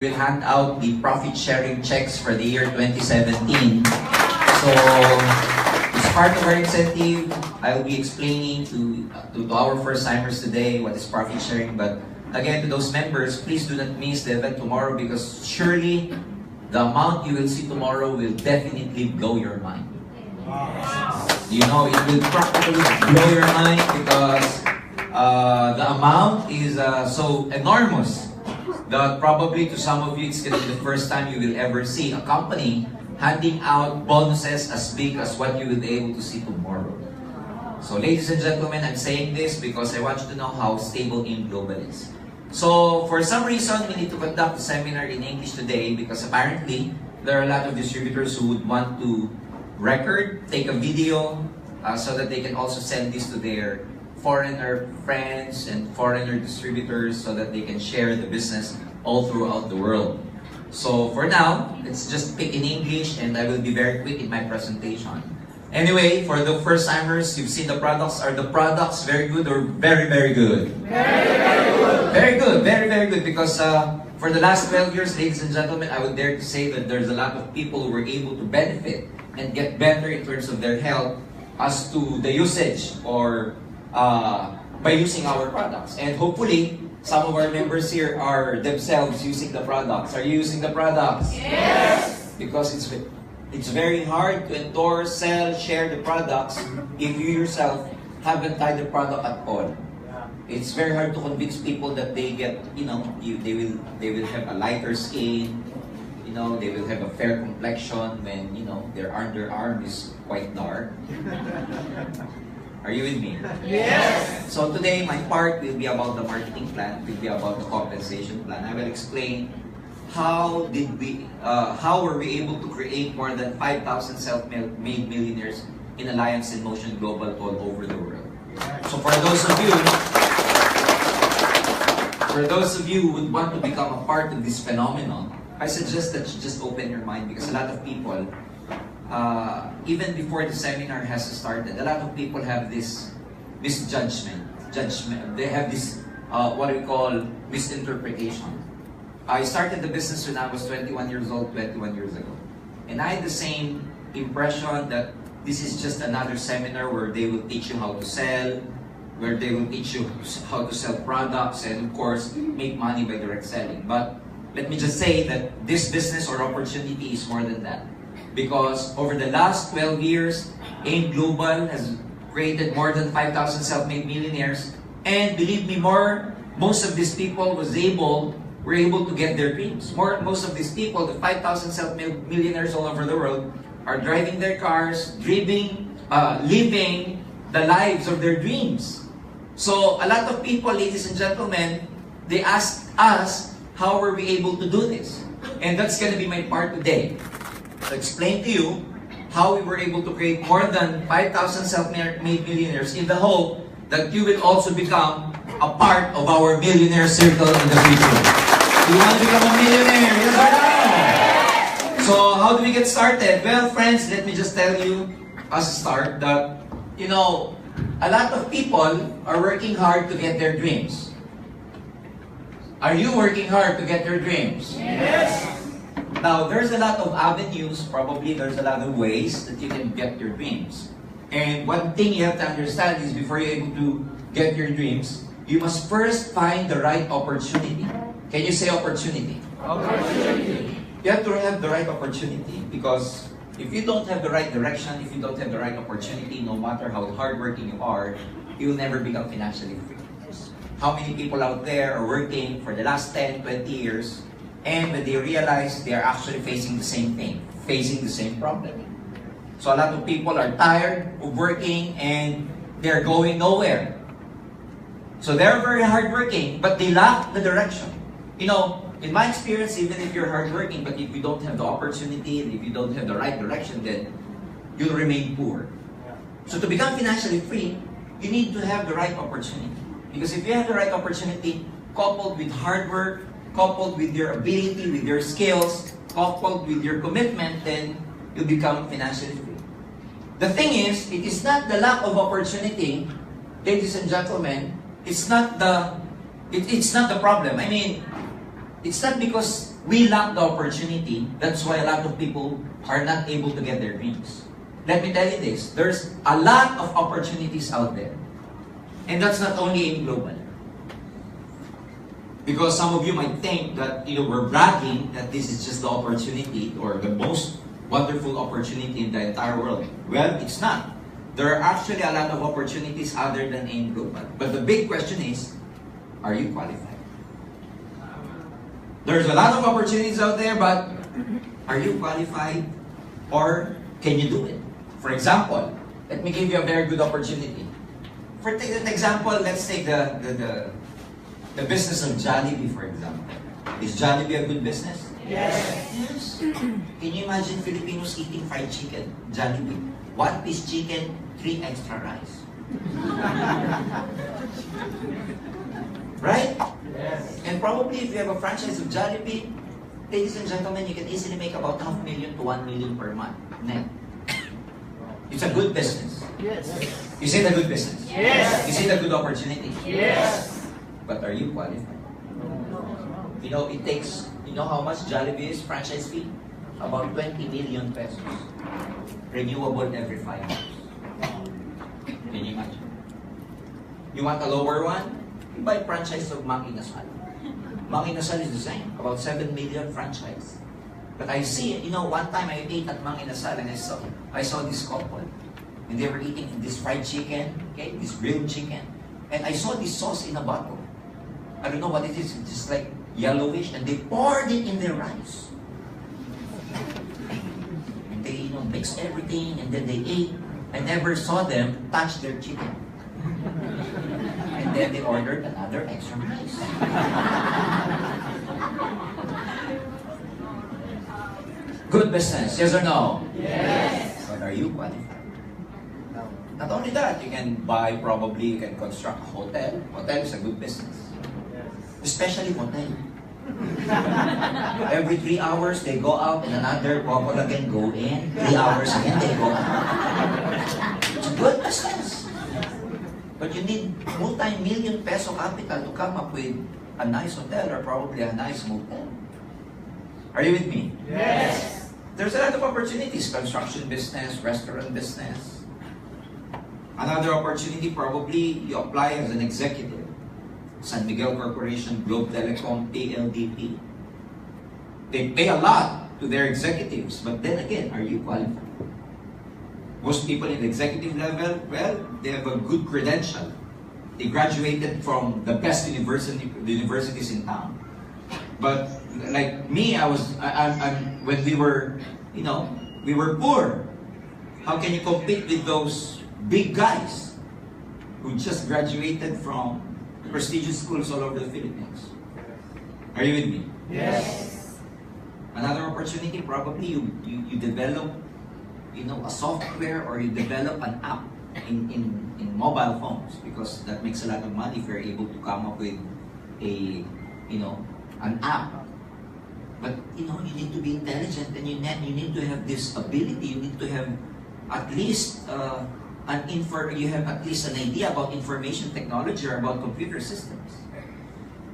We'll hand out the profit sharing checks for the year 2017. So, as part of our incentive, I'll be explaining to our first-timers today what is profit sharing. But again, to those members, please do not miss the event tomorrow because surely the amount you will see tomorrow will definitely blow your mind. You know, it will practically blow your mind because the amount is so enormous that probably to some of you it's going to be the first time you will ever see a company handing out bonuses as big as what you will be able to see tomorrow. So ladies and gentlemen, I'm saying this because I want you to know how stable AIM Global is. So for some reason, we need to conduct a seminar in English today because apparently there are a lot of distributors who would want to record, take a video, so that they can also send this to their foreigner friends and foreigner distributors so that they can share the business all throughout the world. So for now, let's just speak in English and I will be very quick in my presentation. Anyway, for the first-timers, you've seen the products. Are the products very good or very, very good? Very, very good. Very good, very, very good because for the last 12 years, ladies and gentlemen, I would dare to say that there's a lot of people who were able to benefit and get better in terms of their health as to the usage or by using our products. And hopefully, some of our members here are themselves using the products. Are you using the products? Yes! Because it's very hard to endorse, sell, share the products if you yourself haven't tried the product at all. It's very hard to convince people that they get, they will have a lighter skin, they will have a fair complexion when, their underarm is quite dark. Are you with me? Yes! So today, my part will be about the marketing plan, will be about the compensation plan. I will explain how were we able to create more than 5,000 self-made millionaires in Alliance in Motion Global all over the world. So for those of you who would want to become a part of this phenomenon, I suggest that you just open your mind because a lot of people, even before the seminar has started, a lot of people have this judgment. They have this, what we call misinterpretation. I started the business when I was 21 years old, 21 years ago. And I had the same impression that this is just another seminar where they will teach you how to sell, where they will teach you how to sell products, and of course, make money by direct selling. But let me just say that this business or opportunity is more than that. Because over the last 12 years, AIM Global has created more than 5,000 self-made millionaires. And believe me, most of these people were able to get their dreams. Most of these people, the 5,000 self-made millionaires all over the world, are driving their cars, living the lives of their dreams. So a lot of people, ladies and gentlemen, they ask us, how were we able to do this? And that's going to be my part today. To explain to you how we were able to create more than 5,000 self-made millionaires in the hope that you will also become a part of our millionaire circle in the future. You want to become a millionaire? Yes or no? So how do we get started? Well, friends, let me just tell you as a start that, a lot of people are working hard to get their dreams. Are you working hard to get your dreams? Yes! Now, there's a lot of avenues, probably there's a lot of ways that you can get your dreams. And one thing you have to understand is before you're able to get your dreams, you must first find the right opportunity. Can you say opportunity? Opportunity. You have to have the right opportunity because if you don't have the right direction, if you don't have the right opportunity, no matter how hardworking you are, you will never become financially free. How many people out there are working for the last 10, 20 years and when they realize they are actually facing the same thing, facing the same problem. So a lot of people are tired of working and they're going nowhere. So they're very hardworking, but they lack the direction. In my experience, even if you're hardworking, but if you don't have the opportunity and if you don't have the right direction, then you'll remain poor. So to become financially free, you need to have the right opportunity. Because if you have the right opportunity, coupled with hard work, coupled with your ability, with your skills, coupled with your commitment, then you'll become financially free. The thing is, it is not the lack of opportunity, ladies and gentlemen, it's not the problem. I mean, it's not because We lack the opportunity. That's why a lot of people are not able to get their dreams. Let me tell you this, there's a lot of opportunities out there. And that's not only in global. Because some of you might think that we're bragging that this is just the opportunity or the most wonderful opportunity in the entire world. Well, it's not. There are actually a lot of opportunities other than in global. But the big question is, are you qualified? There's a lot of opportunities out there, but are you qualified or can you do it? For example, let me give you a very good opportunity. For an example, let's take the business of Jollibee, for example. Is Jollibee a good business? Yes. Can you imagine Filipinos eating fried chicken? Jollibee. 1 piece chicken, 3 extra rice. Right? Yes. And probably if you have a franchise of Jollibee, ladies and gentlemen, you can easily make about $500,000 to $1 million per month net. It's a good business. Yes. Is it a good business? Yes. Is it a good opportunity? Yes. But are you qualified? It takes, how much Jollibee is franchise fee? About 20 million pesos. Renewable every 5 years. Can you imagine? You want a lower one? You buy franchise of Mang Inasal. Mang Inasal is the same, about 7 million franchise. But I see, one time I ate at Mang Inasal and I saw this couple. And they were eating this fried chicken, okay, this grilled chicken. And I saw this sauce in a bottle. I don't know what it is, it's just like yellowish, and they poured it in their rice. And they, mixed everything, and then they ate. I never saw them touch their chicken. And then they ordered another extra rice. Good business, yes or no? Yes. But are you qualified? Not only that, you can construct a hotel. Hotel is a good business. Especially hotel. Every 3 hours, they go out and another couple again go in. 3 hours again, they go out. It's a good business. But you need multi-million peso capital to come up with a nice hotel or probably a nice motel. Are you with me? Yes. There's a lot of opportunities. Construction business, restaurant business. Another opportunity, probably you apply as an executive. San Miguel Corporation, Globe Telecom, PLDT. They pay a lot to their executives, but then again, are you qualified? Most people in the executive level, well, they have a good credential. They graduated from the best universities in town. But like me, when we were, we were poor. How can you compete with those big guys who just graduated from prestigious schools all over the Philippines? Are you with me? Yes. Another opportunity, probably you develop, a software or you develop an app in mobile phones, because that makes a lot of money if you're able to come up with an app. But you need to be intelligent, and you need to have this ability. You need to have at least you have at least an idea about information technology or about computer systems.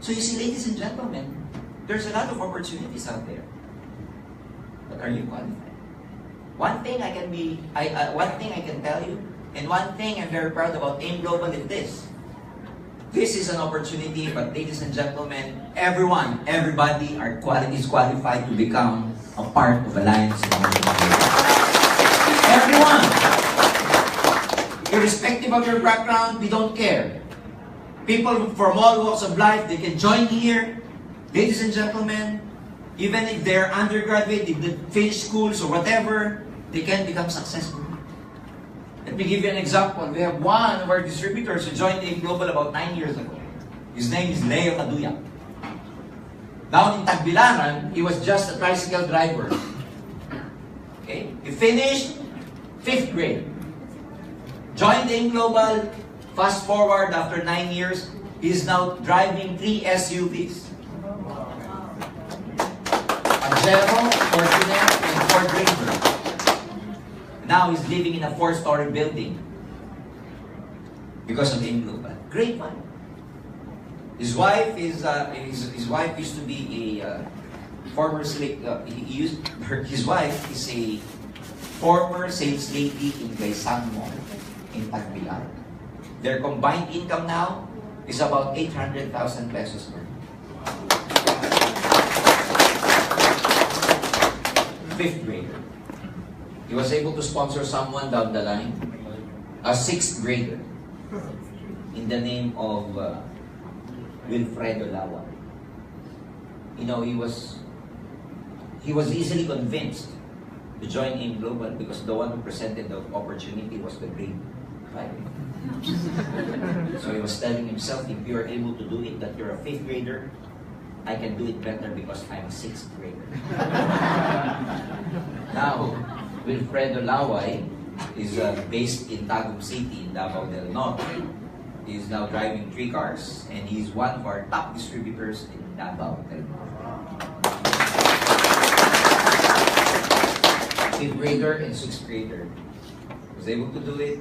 So you see, ladies and gentlemen, there's a lot of opportunities out there. But are you qualified? One thing I can tell you, and one thing I'm very proud about AIM Global is this. This is an opportunity, but ladies and gentlemen, everybody is qualified to become a part of Alliance. Everyone! Irrespective of your background, we don't care. People from all walks of life, they can join here. Ladies and gentlemen, even if they're undergraduate, if they finish schools or whatever, they can become successful. Let me give you an example. We have one of our distributors who joined AIM Global about 9 years ago. His name is Leo Kaduyak. Down in Tagbilaran, he was just a tricycle driver. Okay? He finished 5th grade. Joined AIM Global. Fast forward, after 9 years, he is now driving 3 SUVs. Pajero, Fortuner, and Ford Ranger. Now he's living in a 4-story building because of AIM Global. Great man. His wife used to be former slave, his wife is a former sales lady in Gaysan Mall in Tagbilaran. Their combined income now is about 800,000 pesos per year. Fifth grader. He was able to sponsor someone down the line, a sixth grader, in the name of Wilfredo Lawa. You know, he was easily convinced to join AIM Global because the one who presented the opportunity was the grade 5. So he was telling himself, if you are able to do it, that you're a fifth grader, I can do it better because I'm a sixth grader. Now, Wilfredo Laway is based in Tagum City in Davao del Norte. He is now driving 3 cars and he's one of our top distributors in Davao del Norte. Fifth grader and sixth grader was able to do it.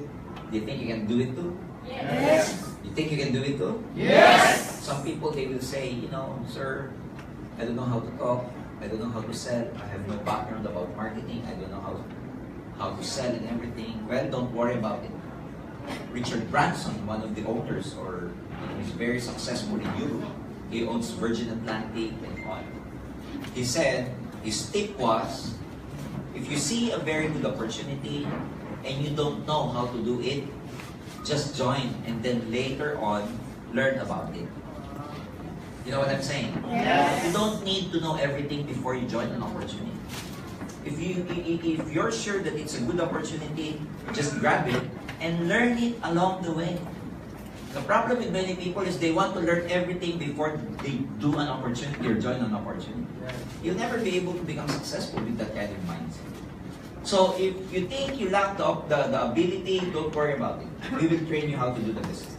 Do you think you can do it too? Yes. You think you can do it too? Yes. Some people, they will say, you know, sir, I don't know how to talk. I don't know how to sell. I have no background about marketing. I don't know how to sell and everything. Well, don't worry about it. Richard Branson, one of the owners, or he's very successful in Europe. He owns Virgin Atlantic and all. He said his tip was, if you see a very good opportunity and you don't know how to do it, just join and then later on learn about it. You know what I'm saying? Yes. You don't need to know everything before you join an opportunity. If you're sure that it's a good opportunity, just grab it and learn it along the way. The problem with many people is they want to learn everything before they do an opportunity or join an opportunity. You'll never be able to become successful with that kind of mindset. So if you think you lack the ability, don't worry about it. We will train you how to do the business.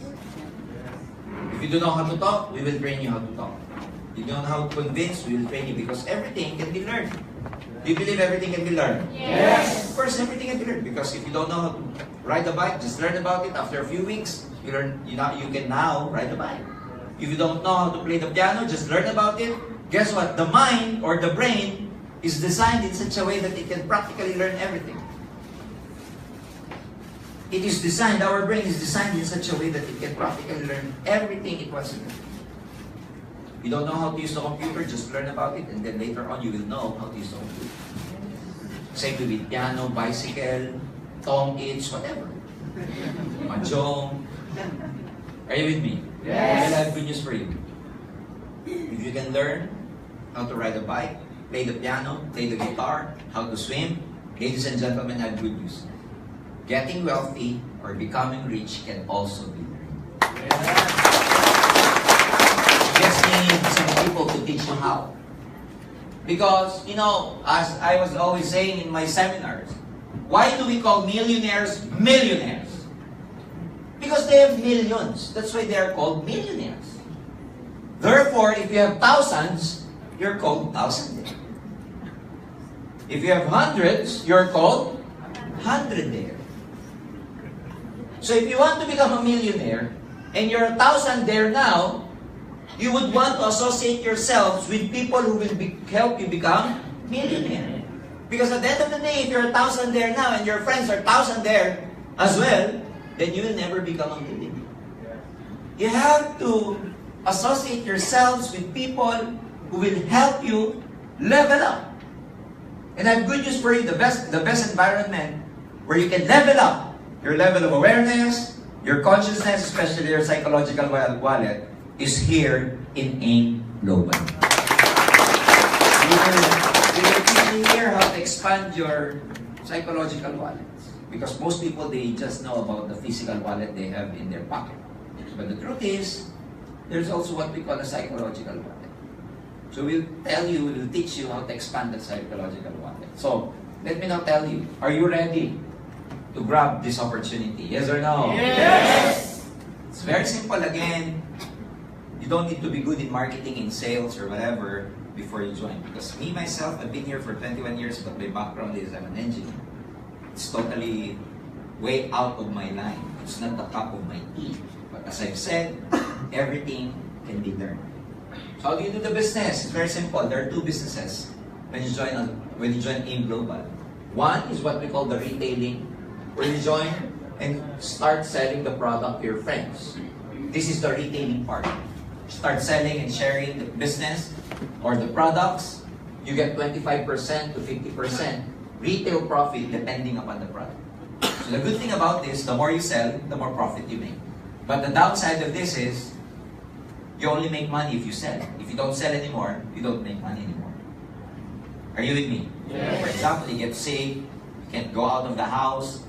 If you don't know how to talk, we will train you how to talk. If you don't know how to convince, we will train you because everything can be learned. Do you believe everything can be learned? Yes. Of course, everything can be learned because if you don't know how to ride a bike, just learn about it. After a few weeks, you can now ride a bike. If you don't know how to play the piano, just learn about it. Guess what? The mind or the brain is designed in such a way that it can practically learn everything. It is designed, our brain is designed in such a way that it can practically learn everything it wants to learn. You don't know how to use the computer, just learn about it, and then later on you will know how to use the computer. Same with piano, bicycle, tong its, whatever. Mahjong. Are you with me? Yes. Well, I have good news for you. If you can learn how to ride a bike, play the piano, play the guitar, how to swim, ladies and gentlemen, I have good news. Getting wealthy or becoming rich can also be learned. You just need some people to teach you how. Because, you know, as I was always saying in my seminars, why do we call millionaires millionaires? Because they have millions. That's why they are called millionaires. Therefore, if you have thousands, you're called thousandaire. If you have hundreds, you're called hundredaire. So if you want to become a millionaire, and you're a thousandaire now, you would want to associate yourselves with people who will help you become millionaire. Because at the end of the day, if you're a thousandaire now, and your friends are thousandaire as well, then you will never become a millionaire. You have to associate yourselves with people who will help you level up. And I have good news for you, the best environment where you can level up your level of awareness, your consciousness, especially your psychological wallet, is here in AIM Global. We will teach you here how to expand your psychological wallets. Because most people, they just know about the physical wallet they have in their pocket. But the truth is, there's also what we call a psychological wallet. So we'll teach you how to expand that psychological wallet. So, let me now tell you, are you ready to grab this opportunity? Yes or no? Yes. It's very simple again. You don't need to be good in marketing, in sales, or whatever before you join. Because me, myself, I've been here for 21 years, but my background is I'm an engineer. It's totally way out of my line. It's not the cup of my tea. But as I've said, everything can be learned. So how do you do the business? It's very simple. There are two businesses when you join AIM Global. One is what we call the retailing, where you join and start selling the product to your friends. This is the retailing part. Start selling and sharing the business or the products. You get 25% to 50% retail profit depending upon the product. So the good thing about this, the more you sell, the more profit you make. But the downside of this is, you only make money if you sell. If you don't sell anymore, you don't make money anymore. Are you with me? Yes. For example, you get sick, you can't go out of the house,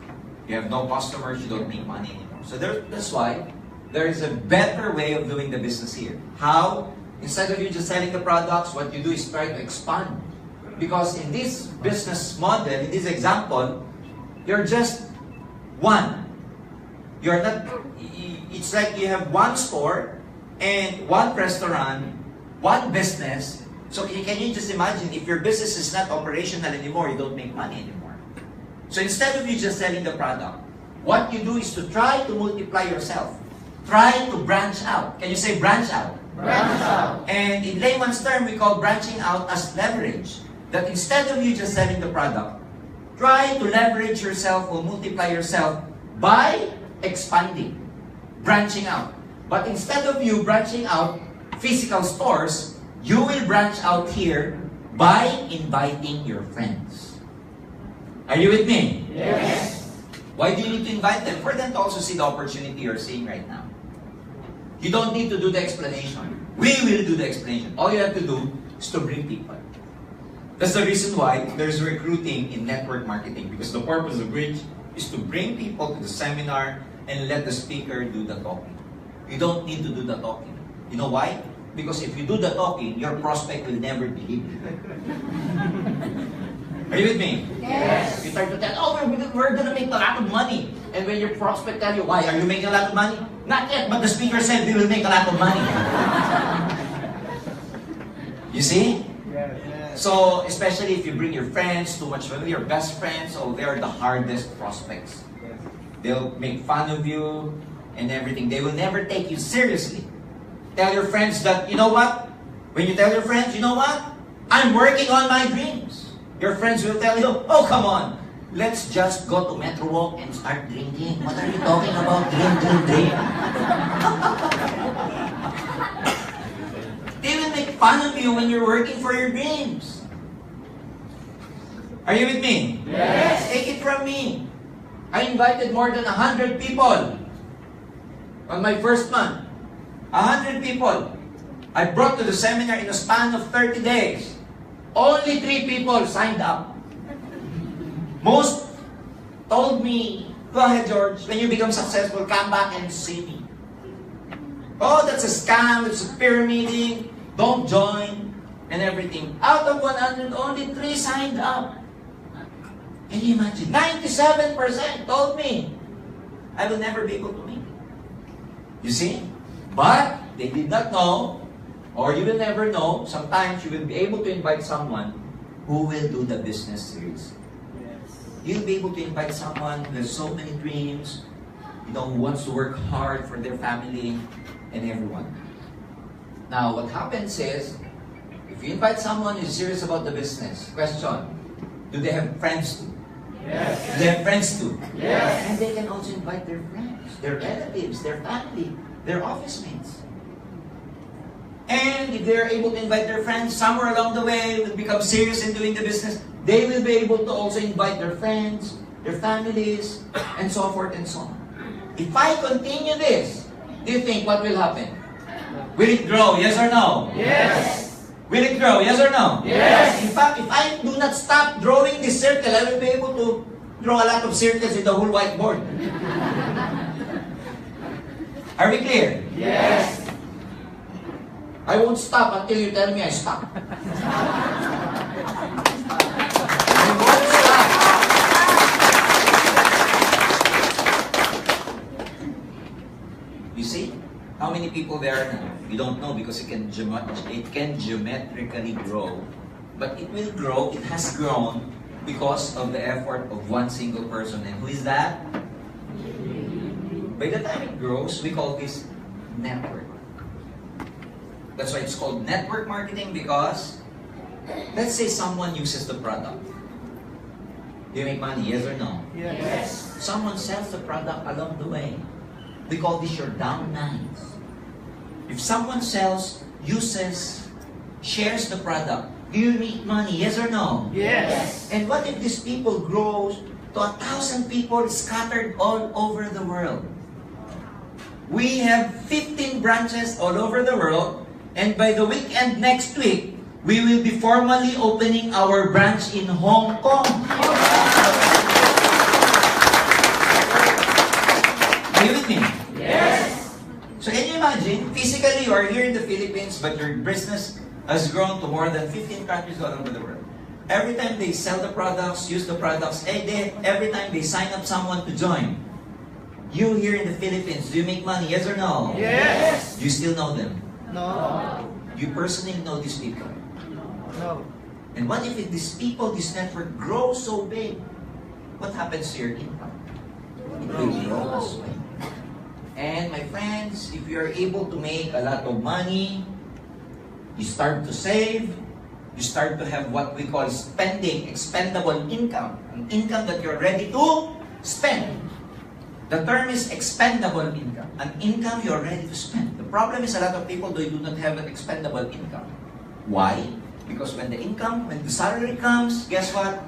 you have no customers, you don't make money anymore. So that's why there is a better way of doing the business here. How? Instead of you just selling the products, what you do is try to expand. Because in this business model, in this example, you're just one. You're not, it's like you have one store and one restaurant, one business. So can you just imagine, if your business is not operational anymore, you don't make money anymore. So instead of you just selling the product, what you do is to try to multiply yourself. Try to branch out. Can you say branch out? Branch out. And in layman's term, we call branching out as leverage. That instead of you just selling the product, try to leverage yourself or multiply yourself by expanding, branching out. But instead of you branching out physical stores, you will branch out here by inviting your friends. Are you with me? Yes. Why do you need to invite them? For them to also see the opportunity you're seeing right now. You don't need to do the explanation. We will do the explanation. All you have to do is to bring people. That's the reason why there's recruiting in network marketing, because the purpose of Bridge is to bring people to the seminar and let the speaker do the talking. You don't need to do the talking. You know why? Because if you do the talking, your prospect will never believe you. Are you with me? Yes. You start to tell, oh, we're going to make a lot of money. And when your prospect tell you, why? Are you making a lot of money? Not yet, but the speaker said we will make a lot of money. You see? Yes. So, especially if you bring your friends, too much family, your best friends, oh, they are the hardest prospects. They'll make fun of you and everything. They will never take you seriously. Tell your friends that, you know what? When you tell your friends, you know what? I'm working on my dreams. Your friends will tell you, oh, come on. Let's just go to Metro Walk and start drinking. What are you talking about? Drink. They will make fun of you when you're working for your dreams. Are you with me? Yes. Take it from me. I invited more than 100 people on my first month. 100 people. I brought to the seminar in a span of 30 days. Only 3 people signed up. Most told me, go ahead, George, when you become successful, come back and see me. Oh, that's a scam, it's a pyramiding, don't join, and everything. Out of 100, only 3 signed up. Can you imagine? 97% told me, I will never be able to make it. You see? But they did not know, or you will never know, sometimes you will be able to invite someone who will do the business seriously. You'll be able to invite someone who has so many dreams, who wants to work hard for their family and everyone. Now, what happens is, if you invite someone who's serious about the business, question, do they have friends too? Yes. Do they have friends too? Yes. And they can also invite their friends, their relatives, their family, their office mates. And if they're able to invite their friends, somewhere along the way, will become serious in doing the business, they will be able to also invite their friends, their families, and so forth and so on. If I continue this, do you think what will happen? Will it grow, yes or no? Yes. Will it grow, yes or no? Yes. In fact, if I do not stop drawing this circle, I will be able to draw a lot of circles with the whole whiteboard. Are we clear? Yes. I won't stop until you tell me I stop. I won't stop. You see? How many people there are now? You don't know because it can geometrically grow. But it will grow, it has grown because of the effort of one single person. And who is that? By the time it grows, we call this network. That's why it's called network marketing, because let's say someone uses the product. Do you make money, yes or no? Yes. Someone sells the product along the way. We call this your downlines. If someone sells, uses, shares the product, do you make money, yes or no? Yes. And what if these people grow to 1,000 people scattered all over the world? We have 15 branches all over the world, and by the weekend next week, we will be formally opening our branch in Hong Kong. Are you with me? Yes. So can you imagine, physically you are here in the Philippines, but your business has grown to more than 15 countries all over the world. Every time they sell the products, use the products, every time they sign up someone to join, you here in the Philippines, do you make money, yes or no? Yes. Do you still know them? No. You personally know these people. No. And what if these people, this network grows so big? What happens to your income? It will grow as well. And my friends, if you are able to make a lot of money, you start to save, you start to have what we call spending, expendable income, an income that you're ready to spend. The term is expendable income, an income you're ready to spend. The problem is a lot of people, they do not have an expendable income. Why? Because when the salary comes, guess what?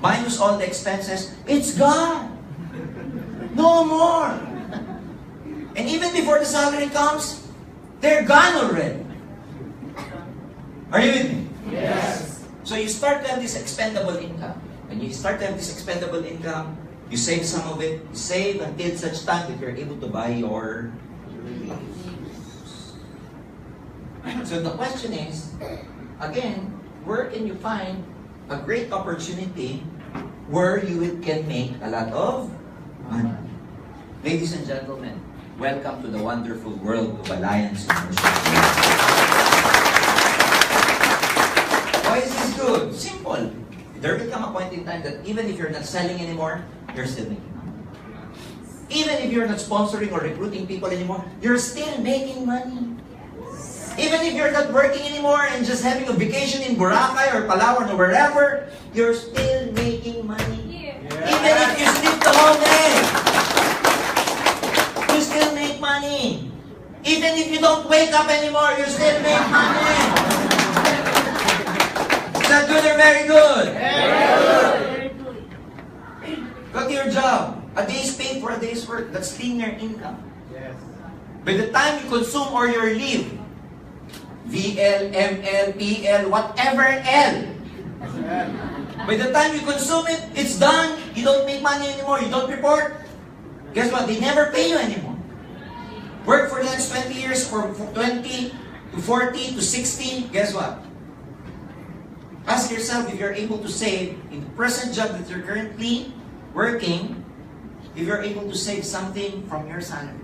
Minus all the expenses, it's gone. No more. And even before the salary comes, they're gone already. Are you with me? Yes. So you start to have this expendable income. When you start to have this expendable income, you save some of it. You save until such time that you're able to buy your... So the question is, again, where can you find a great opportunity where you can make a lot of money? Ladies and gentlemen, welcome to the wonderful world of Alliance Commercial. Why is this good? Simple. There will come a point in time that even if you're not selling anymore, you're still making money. Even if you're not sponsoring or recruiting people anymore, you're still making money. Even if you're not working anymore and just having a vacation in Boracay or Palawan or wherever, you're still making money. Yeah. Even if you sleep the whole day, you still make money. Even if you don't wake up anymore, you still make money. Is that good or very good? Very good. Go to your job. A day's paid for a day's work. That's linear income. Yes. By the time you consume or your leave, VL, ML, PL, whatever L. By the time you consume it, it's done. You don't make money anymore. You don't report. Guess what? They never pay you anymore. Work for the next 20 years, for 20 to 40 to 60. Guess what? Ask yourself if you're able to save in the present job that you're currently working, if you're able to save something from your salary.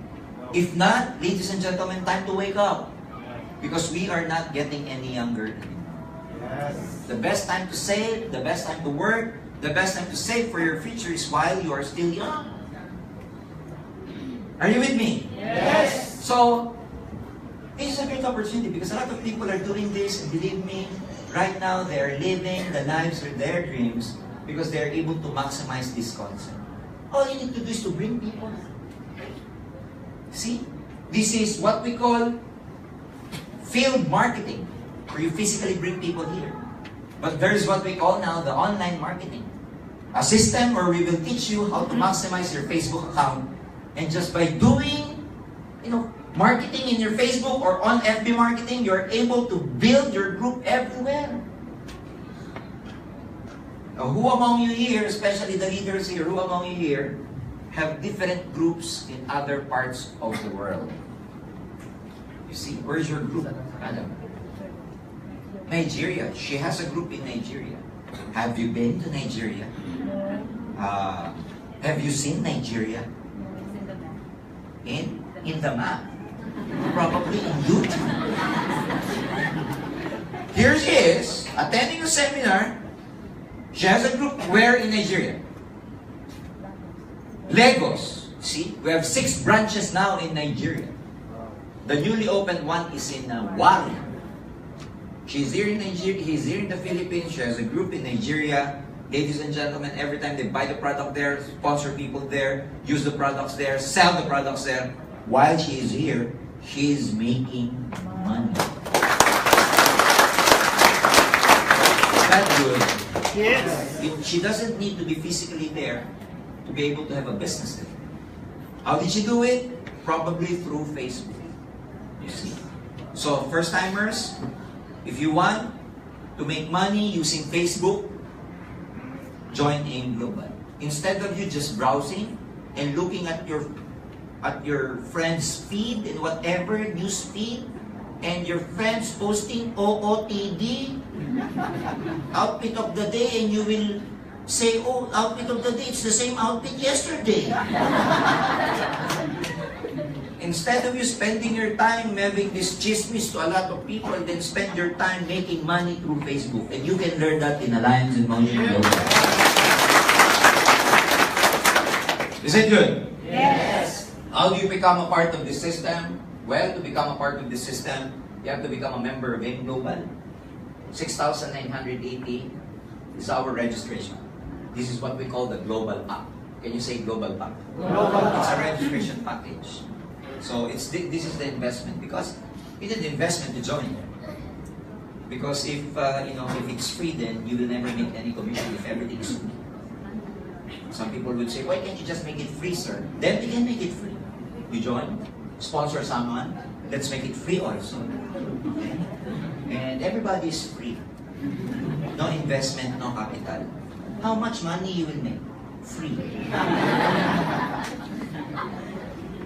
If not, ladies and gentlemen, time to wake up. Because we are not getting any younger anymore. Yes. The best time to save, the best time to work, the best time to save for your future is while you are still young. Are you with me? Yes. So, this is a great opportunity because a lot of people are doing this, and believe me, right now they are living the lives of their dreams because they are able to maximize this concept. All you need to do is to bring people. See? This is what we call field marketing, where you physically bring people here. But there's what we call now the online marketing. A system where we will teach you how to maximize your Facebook account. And just by doing, marketing in your Facebook or on FB marketing, you're able to build your group everywhere. Now, who among you here, especially the leaders here, who among you here have different groups in other parts of the world? You see, where's your group? Adam? Nigeria. She has a group in Nigeria. Have you been to Nigeria? Have you seen Nigeria? In the map. Probably in YouTube. Here she is, attending a seminar. She has a group where in Nigeria? Lagos. See, we have 6 branches now in Nigeria. The newly opened one is in Wari. She's here in Nigeria, he's here in the Philippines, she has a group in Nigeria. Ladies and gentlemen, every time they buy the product there, sponsor people there, use the products there, sell the products there, while she is here, she is making money. Is that good? Yes. She doesn't need to be physically there to be able to have a business there. How did she do it? Probably through Facebook. You see. So, first-timers, if you want to make money using Facebook, join AIM Global. Instead of you just browsing and looking at your friend's feed and whatever news feed, and your friends posting OOTD, outfit of the day, and you will say, oh, outfit of the day, it's the same outfit yesterday. Instead of you spending your time having this chismis to a lot of people, then spend your time making money through Facebook. And you can learn that in Alliance and Mountain Global. Is it good? Yes. How do you become a part of this system? Well, to become a part of this system, you have to become a member of AIM Global. 6,980 is our registration. This is what we call the Global Pack. Can you say Global Pack? Global It's a Pack. registration package. So this is the investment, because it is the investment to join. Because if if it's free, then you will never make any commission if everything is free. Some people would say, why can't you just make it free, sir? Then we can make it free. You join, sponsor someone, let's make it free also. And everybody is free. No investment, no capital. How much money you will make? Free.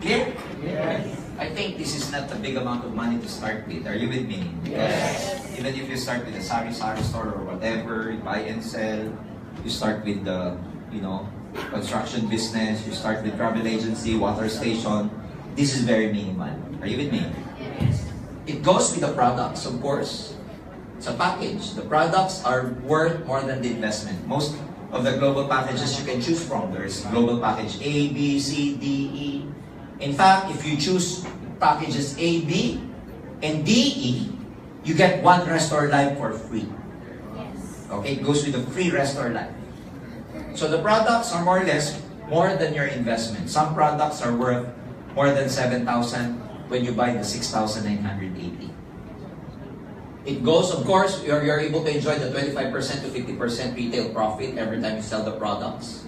Clear? Yes. I think this is not a big amount of money to start with. Are you with me? Yes. Even if you start with a sari-sari store or whatever, you buy and sell, you start with the, construction business, you start with travel agency, water station, this is very minimal. Are you with me? Yes. It goes with the products, of course. It's a package. The products are worth more than the investment. Most of the global packages you can choose from. There's global package A, B, C, D, E. In fact, if you choose packages A, B, and D, E, you get one Restore Life for free. Yes. Okay, it goes with a free Restore Life. So the products are more or less more than your investment. Some products are worth more than 7,000 when you buy the 6,980. It goes, of course, you're able to enjoy the 25% to 50% retail profit every time you sell the products.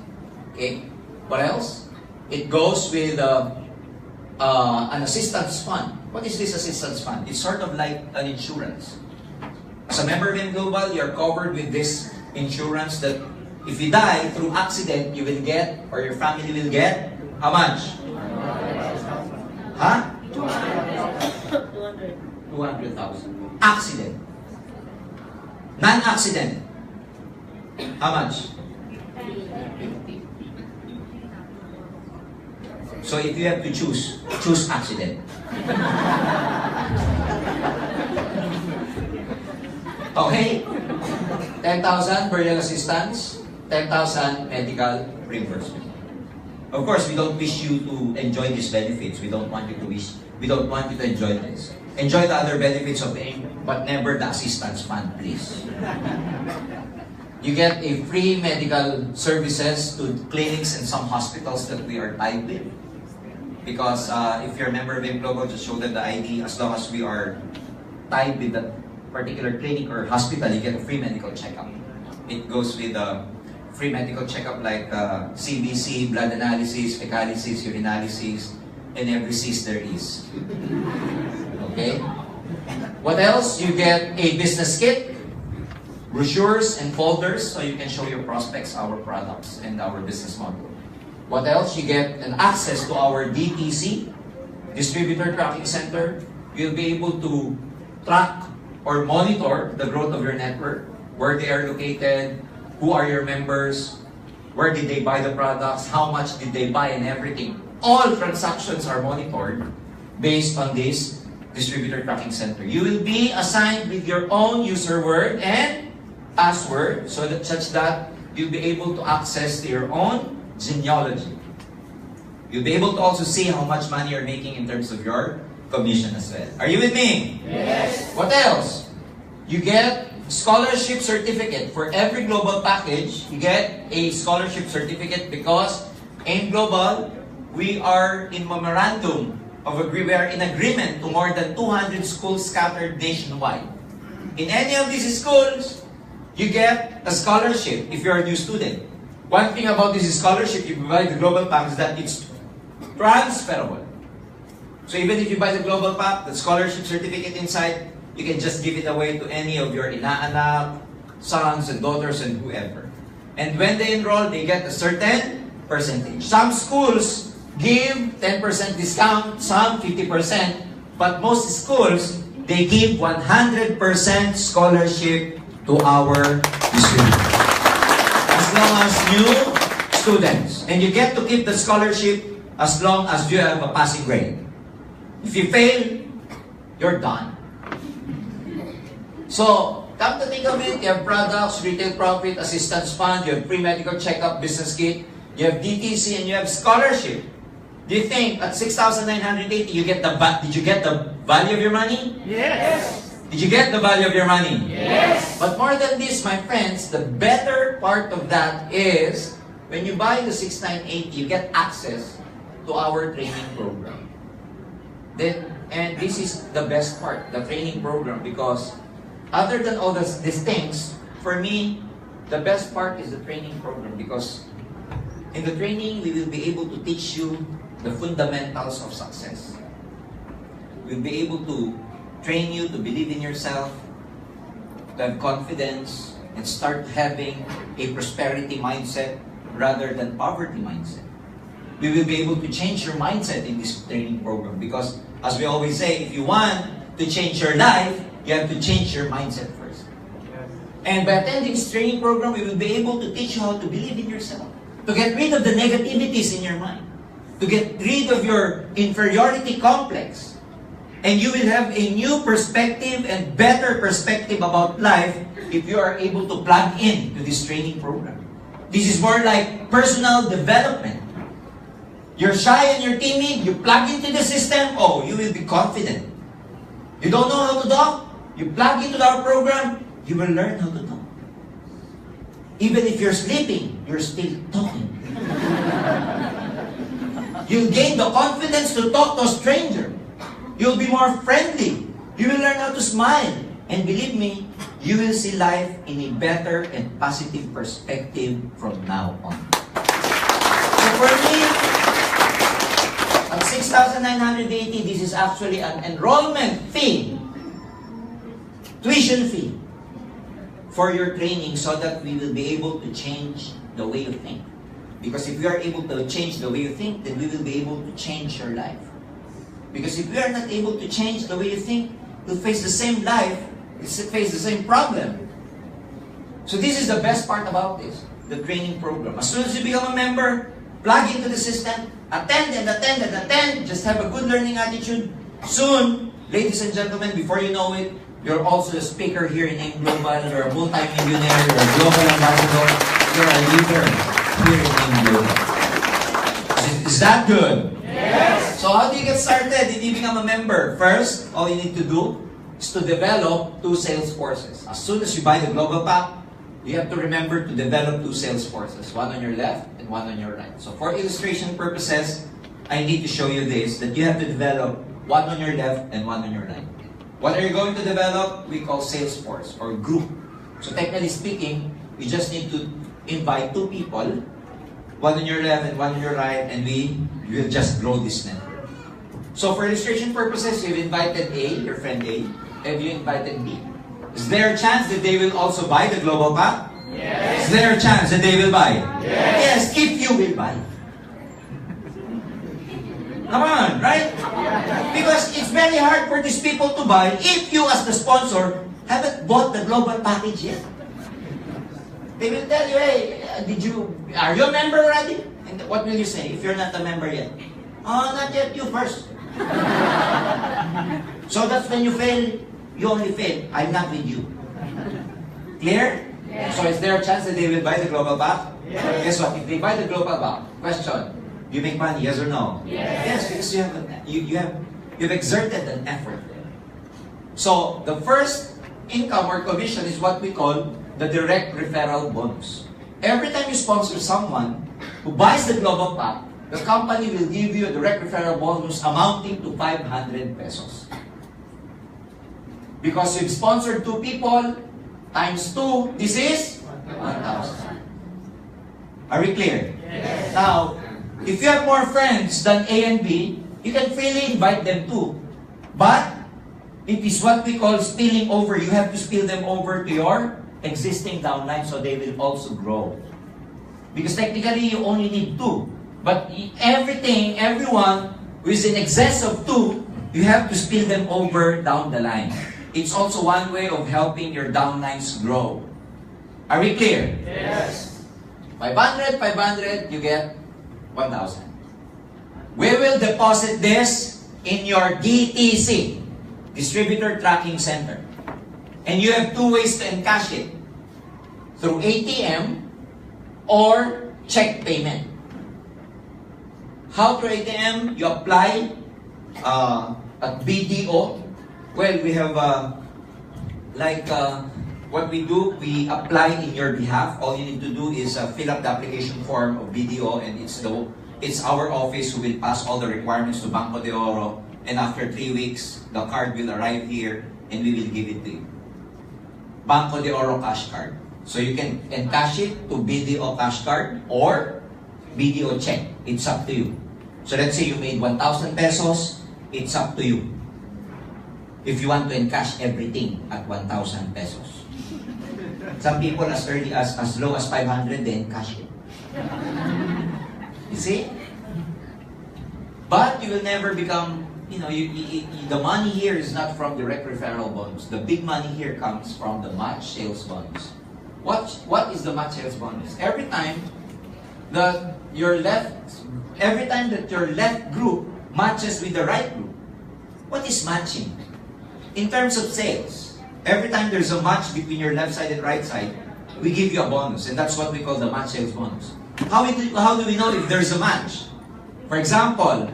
Okay, what else? It goes with an assistance fund. What is this assistance fund? It's sort of like an insurance. As a member of AIM Global, you're covered with this insurance that if you die through accident, you will get, or your family will get, how much? Huh? 200,000. Accident. Non-accident. How much? 50. So if you have to choose accident. Okay? 10,000 burial assistance, 10,000 medical reimbursement. Of course, we don't wish you to enjoy these benefits. We don't want you to enjoy this. Enjoy the other benefits of AIM, but never the assistance fund, please. You get a free medical services to clinics and some hospitals that we are tied with. Because if you're a member of AIM Global, just show them the ID. As long as we are tied with that particular clinic or hospital, you get a free medical checkup. It goes with a free medical checkup like CBC, blood analysis, fecalysis, urinalysis, and every cyst there is. Okay? What else? You get a business kit, brochures and folders so you can show your prospects our products and our business model. What else? You get an access to our DTC, Distributor Tracking Center. You'll be able to track or monitor the growth of your network, where they are located, who are your members, where did they buy the products, how much did they buy, and everything. All transactions are monitored based on this Distributor Tracking Center. You will be assigned with your own user word and password such that you'll be able to access to your own genealogy. You'll be able to also see how much money you're making in terms of your commission as well. Are you with me? Yes. What else? you get scholarship certificate. For every global package, you get a scholarship certificate because in global, we are in memorandum of agreement. We are in agreement to more than 200 schools scattered nationwide. In any of these schools, you get a scholarship if you're a new student. One thing about this scholarship, you buy the global pack, is that it's transferable. So even if you buy the global pack, the scholarship certificate inside, you can just give it away to any of your inaanak, sons and daughters and whoever. And when they enroll, they get a certain percentage. Some schools give 10% discount, some 50%, but most schools, they give 100% scholarship to our students. As long as new students. And you get to keep the scholarship as long as you have a passing grade. If you fail, you're done. So, come to think of it, you have products, retail profit, assistance fund, you have free medical checkup, business kit, you have DTC, and you have scholarship. Do you think at 6,980 did you get the value of your money? Yes. Did you get the value of your money? Yes. But more than this, my friends, the better part of that is when you buy the 6,980, you get access to our training program. And this is the best part, the training program, because other than all these things, for me, the best part is the training program because in the training, we will be able to teach you the fundamentals of success. We'll be able to train you to believe in yourself, to have confidence, and start having a prosperity mindset rather than poverty mindset. We will be able to change your mindset in this training program because, as we always say, if you want to change your life, you have to change your mindset first. And by attending this training program, we will be able to teach you how to believe in yourself, to get rid of the negativities in your mind, to get rid of your inferiority complex. And you will have a new perspective and better perspective about life if you are able to plug in to this training program. This is more like personal development. You're shy and you're timid, you plug into the system, oh, you will be confident. You don't know how to talk, you plug into our program, you will learn how to talk. Even if you're sleeping, you're still talking. You'll gain the confidence to talk to a stranger. You'll be more friendly. You will learn how to smile. And believe me, you will see life in a better and positive perspective from now on. So for me, at 6,980, this is actually an enrollment fee, tuition fee, for your training so that we will be able to change the way you think. Because if we are able to change the way you think, then we will be able to change your life. Because if we are not able to change the way you think, you'll face the same life, you'll face the same problem. So this is the best part about this, the training program. As soon as you become a member, plug into the system, attend and attend and attend, just have a good learning attitude. Soon, ladies and gentlemen, before you know it, you're also a speaker here in AIM Global, you're a multi-millionaire, you're a global ambassador, you're a leader here in AIM Global. Is that good? Yes. So how do you get started if you become a member? First, all you need to do is to develop 2 sales forces. As soon as you buy the global pack, you have to remember to develop 2 sales forces, one on your left and one on your right. So for illustration purposes, I need to show you this, that you have to develop one on your left and one on your right. What are you going to develop? We call sales force or group. So technically speaking, you just need to invite 2 people, one on your left and one on your right, and we will just grow this network. So for illustration purposes, you've invited A, your friend A, and you invited B. Is there a chance that they will also buy the global pack? Yes. Is there a chance that they will buy? Yes. Yes, if you will buy. Come on, right? Because it's very hard for these people to buy if you as the sponsor haven't bought the global package yet. They will tell you, hey, are you a member already? And what will you say if you're not a member yet? Oh, not yet, you first. So that's when you fail, you only fail. I'm not with you. Clear? Yes. So is there a chance that they will buy the global pack? Yes. Guess what? If they buy the global pack, question, you make money, yes or no? Yes. Yes, because you've exerted an effort there. So the first income or commission is what we call the direct referral bonus. Every time you sponsor someone who buys the global pack, the company will give you a direct referral bonus amounting to 500 pesos. Because you've sponsored 2 people, times 2, this is 1,000. Are we clear? Yes. Now, if you have more friends than A and B, you can freely invite them too. But, it is what we call spilling over. You have to spill them over to your existing downline so they will also grow. Because technically, you only need 2. But everyone who is in excess of 2, you have to spill them over down the line. It's also one way of helping your downlines grow. Are we clear? Yes. 500, 500, you get 1,000. We will deposit this in your DTC, Distributor Tracking Center. And you have 2 ways to encash it. Through ATM or check payment. How through ATM? You apply at BDO. Well, we have what we do, we apply in your behalf. All you need to do is fill up the application form of BDO, and it's our office who will pass all the requirements to Banco de Oro. And after 3 weeks, the card will arrive here, and we will give it to you. Banco de Oro cash card. So you can encash it to BDO cash card or BDO check. It's up to you. So let's say you made 1,000 pesos, it's up to you. If you want to encash everything at 1,000 pesos. Some people as early as low as 500, they encash it. You see? But you will never become, the money here is not from direct referral bonus. The big money here comes from the match sales bonus. What is the match sales bonus? Every time that your left group matches with the right group. What is matching? In terms of sales, every time there's a match between your left side and right side, we give you a bonus, and that's what we call the match sales bonus. How do we know if there's a match? For example,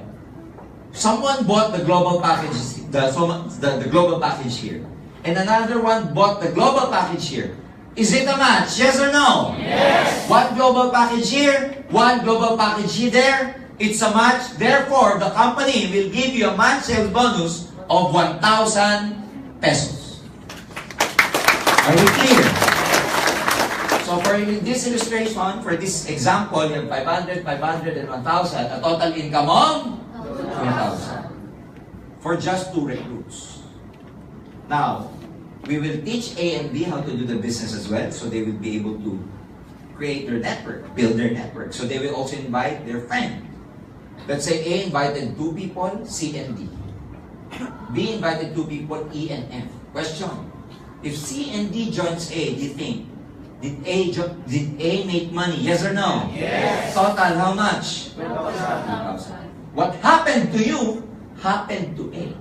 someone bought the global package, the global package here, and another one bought the global package here. Is it a match? Yes or no? Yes. One global package here, one global package here there. It's a match. Therefore, the company will give you a match sales bonus of 1,000 pesos. Are we clear? So for this illustration, for this example, you have 500, 500, and 1,000. A total income of 2,000. For just 2 recruits. Now, we will teach A and B how to do the business as well, so they will be able to create their network, build their network. So they will also invite their friend. Let's say A invited 2 people, C and D. B invited 2 people, E and F. Question: if C and D joins A, do you think, did A make money? Yes or no? Yes. Total, how much? 2,000. What happened to you, happened to A.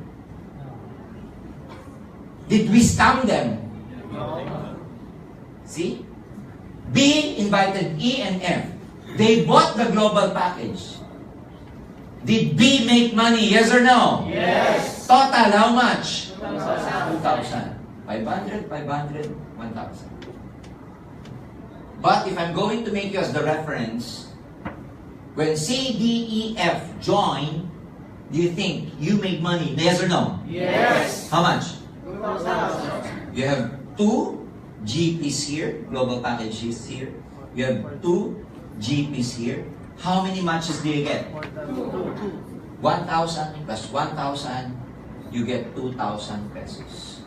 Did we scam them? No. See? B invited E and F. They bought the global package. Did B make money? Yes or no? Yes. Total, how much? 2,000. 2,000. 500, 500, 1,000. But if I'm going to make you as the reference, when C, D, E, F join, do you think you make money? Yes or no? Yes. How much? 2,000. You have 2 GPs here, global packages here. You have 2 GPs here. How many matches do you get? 1,000 plus 1,000, you get 2,000 pesos.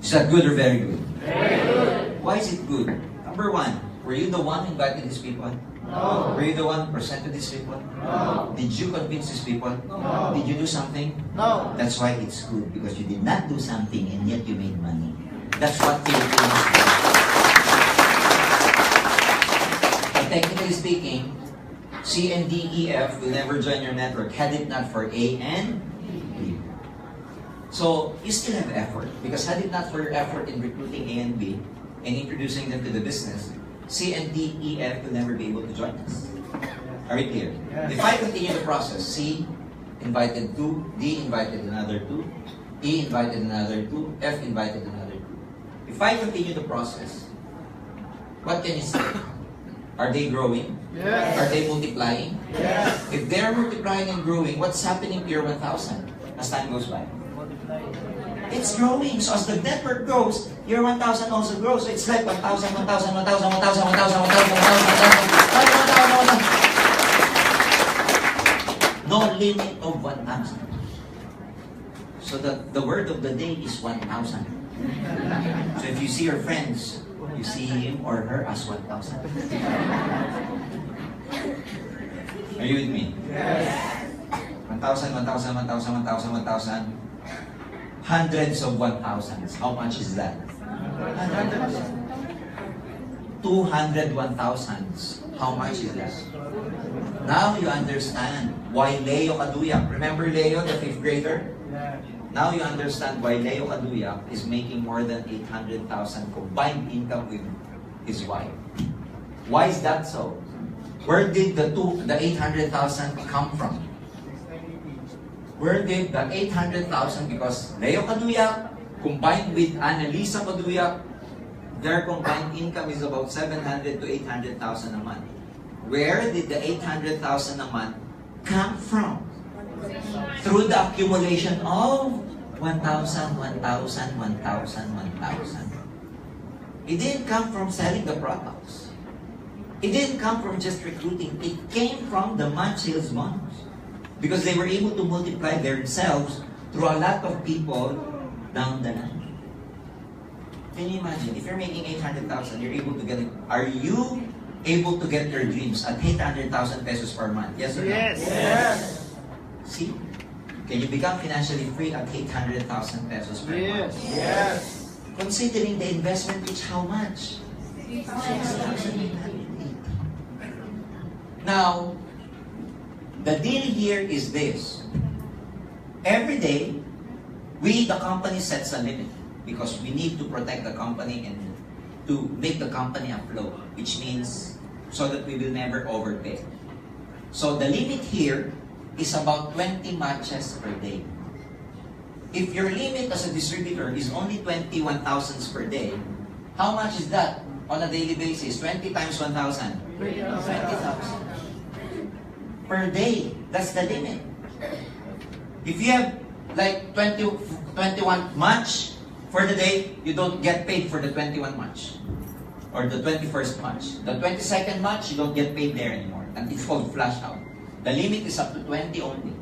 Is that good or very good? Very good. Why is it good? Number 1, were you the one who invited these people? No. Were you the one who presented these people? No. Did you convince these people? No. Did you do something? No. That's why it's good, because you did not do something and yet you made money. That's what Filipinos do. And technically speaking, C and D, E, F will never join your network had it not for A and B. So, you still have effort, because had it not for your effort in recruiting A and B and introducing them to the business, C and D, E, F will never be able to join us. Are we clear? Yes. If I continue the process, C invited 2, D invited another 2, E invited another 2, F invited another 2. If I continue the process, what can you say? Are they growing? Yes. Are they multiplying? Yes. If they're multiplying and growing, what's happening to your 1,000 as time goes by? It's growing. So as the network grows, your 1,000 also grows. So it's like 1,000, 1,000, 1,000, 1,000, 1,000, 1,000, 1,000, 1,000, 1,000, 1,000. No limit of 1,000. So the word of the day is 1,000. So if you see your friends, you see him or her as 1,000. Are you with me? Yes. 1,000, 1,000, 1,000, 1,000, 1,000. Hundreds of 1,000s. How much is that? 200 1,000s. How much is that? Now you understand why Leo Kaduyak. Remember Leo, the 5th grader? Now you understand why Leo Kaduyak is making more than 800,000 combined income with his wife. Why is that so? Where did the 800,000 come from? Where did the 800,000, because Leo Kaduyak combined with Annalisa Kaduyak, their combined income is about 700 to 800,000 a month. Where did the 800,000 a month come from? Through the accumulation of 1,000, 1,000, 1,000, 1,000. It didn't come from selling the products. It didn't come from just recruiting. It came from the month sales bonus. Because they were able to multiply themselves through a lot of people down the line. Can you imagine? If you're making 800,000, you're able to get it. Are you able to get your dreams at 800,000 pesos per month? Yes or no? Yes. Yes. See? Can you become financially free at 800,000 pesos per month? Yes. Yes. Considering the investment is how much? 6,880. Now, the deal here is this. Every day, we, the company, sets a limit because we need to protect the company and to make the company afloat, which means so that we will never overpay. So the limit here is about 20 matches per day. If your limit as a distributor is only 21,000 per day, how much is that on a daily basis? 20 times 1,000? 20,000. Per day. That's the limit. If you have like 21 match for the day, you don't get paid for the 21 match. Or the 21st match. The 22nd match, you don't get paid there anymore. And it's called flash out. The limit is up to 20 only.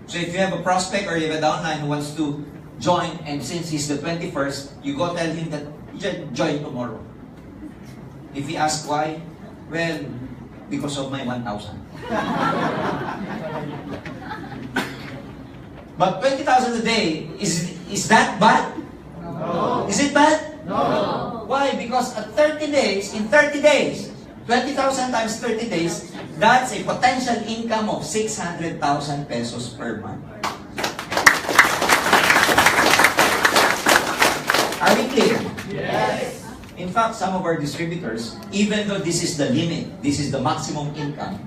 So if you have a prospect or you have a downline who wants to join, and since he's the 21st, you go tell him that you should join tomorrow. If he asks why, well, because of my 1,000. But 20,000 a day, is that bad? No. Is it bad? No. Why? Because at 30 days, in 30 days, 20,000 times 30 days, that's a potential income of 600,000 pesos per month. Are we clear? Yes. In fact, some of our distributors, even though this is the limit, this is the maximum income,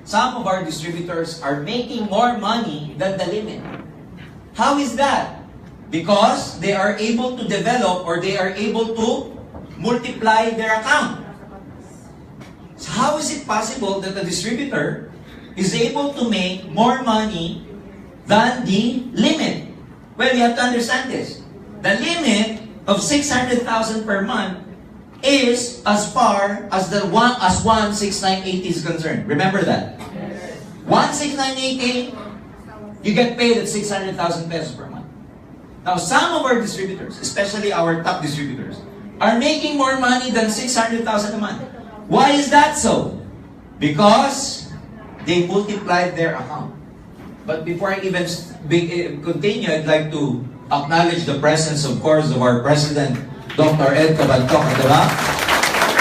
some of our distributors are making more money than the limit. How is that? Because they are able to develop or they are able to multiply their account. So how is it possible that a distributor is able to make more money than the limit? Well, you have to understand this. The limit of 600,000 per month is as far as the 16980 is concerned. Remember that. 16980, you get paid at 600,000 pesos per month. Now, some of our distributors, especially our top distributors, are making more money than 600,000 a month. Why is that so? Because they multiplied their account. But before I even continue, I'd like to acknowledge the presence, of course, of our President, Dr. Ed Cabantok at the back.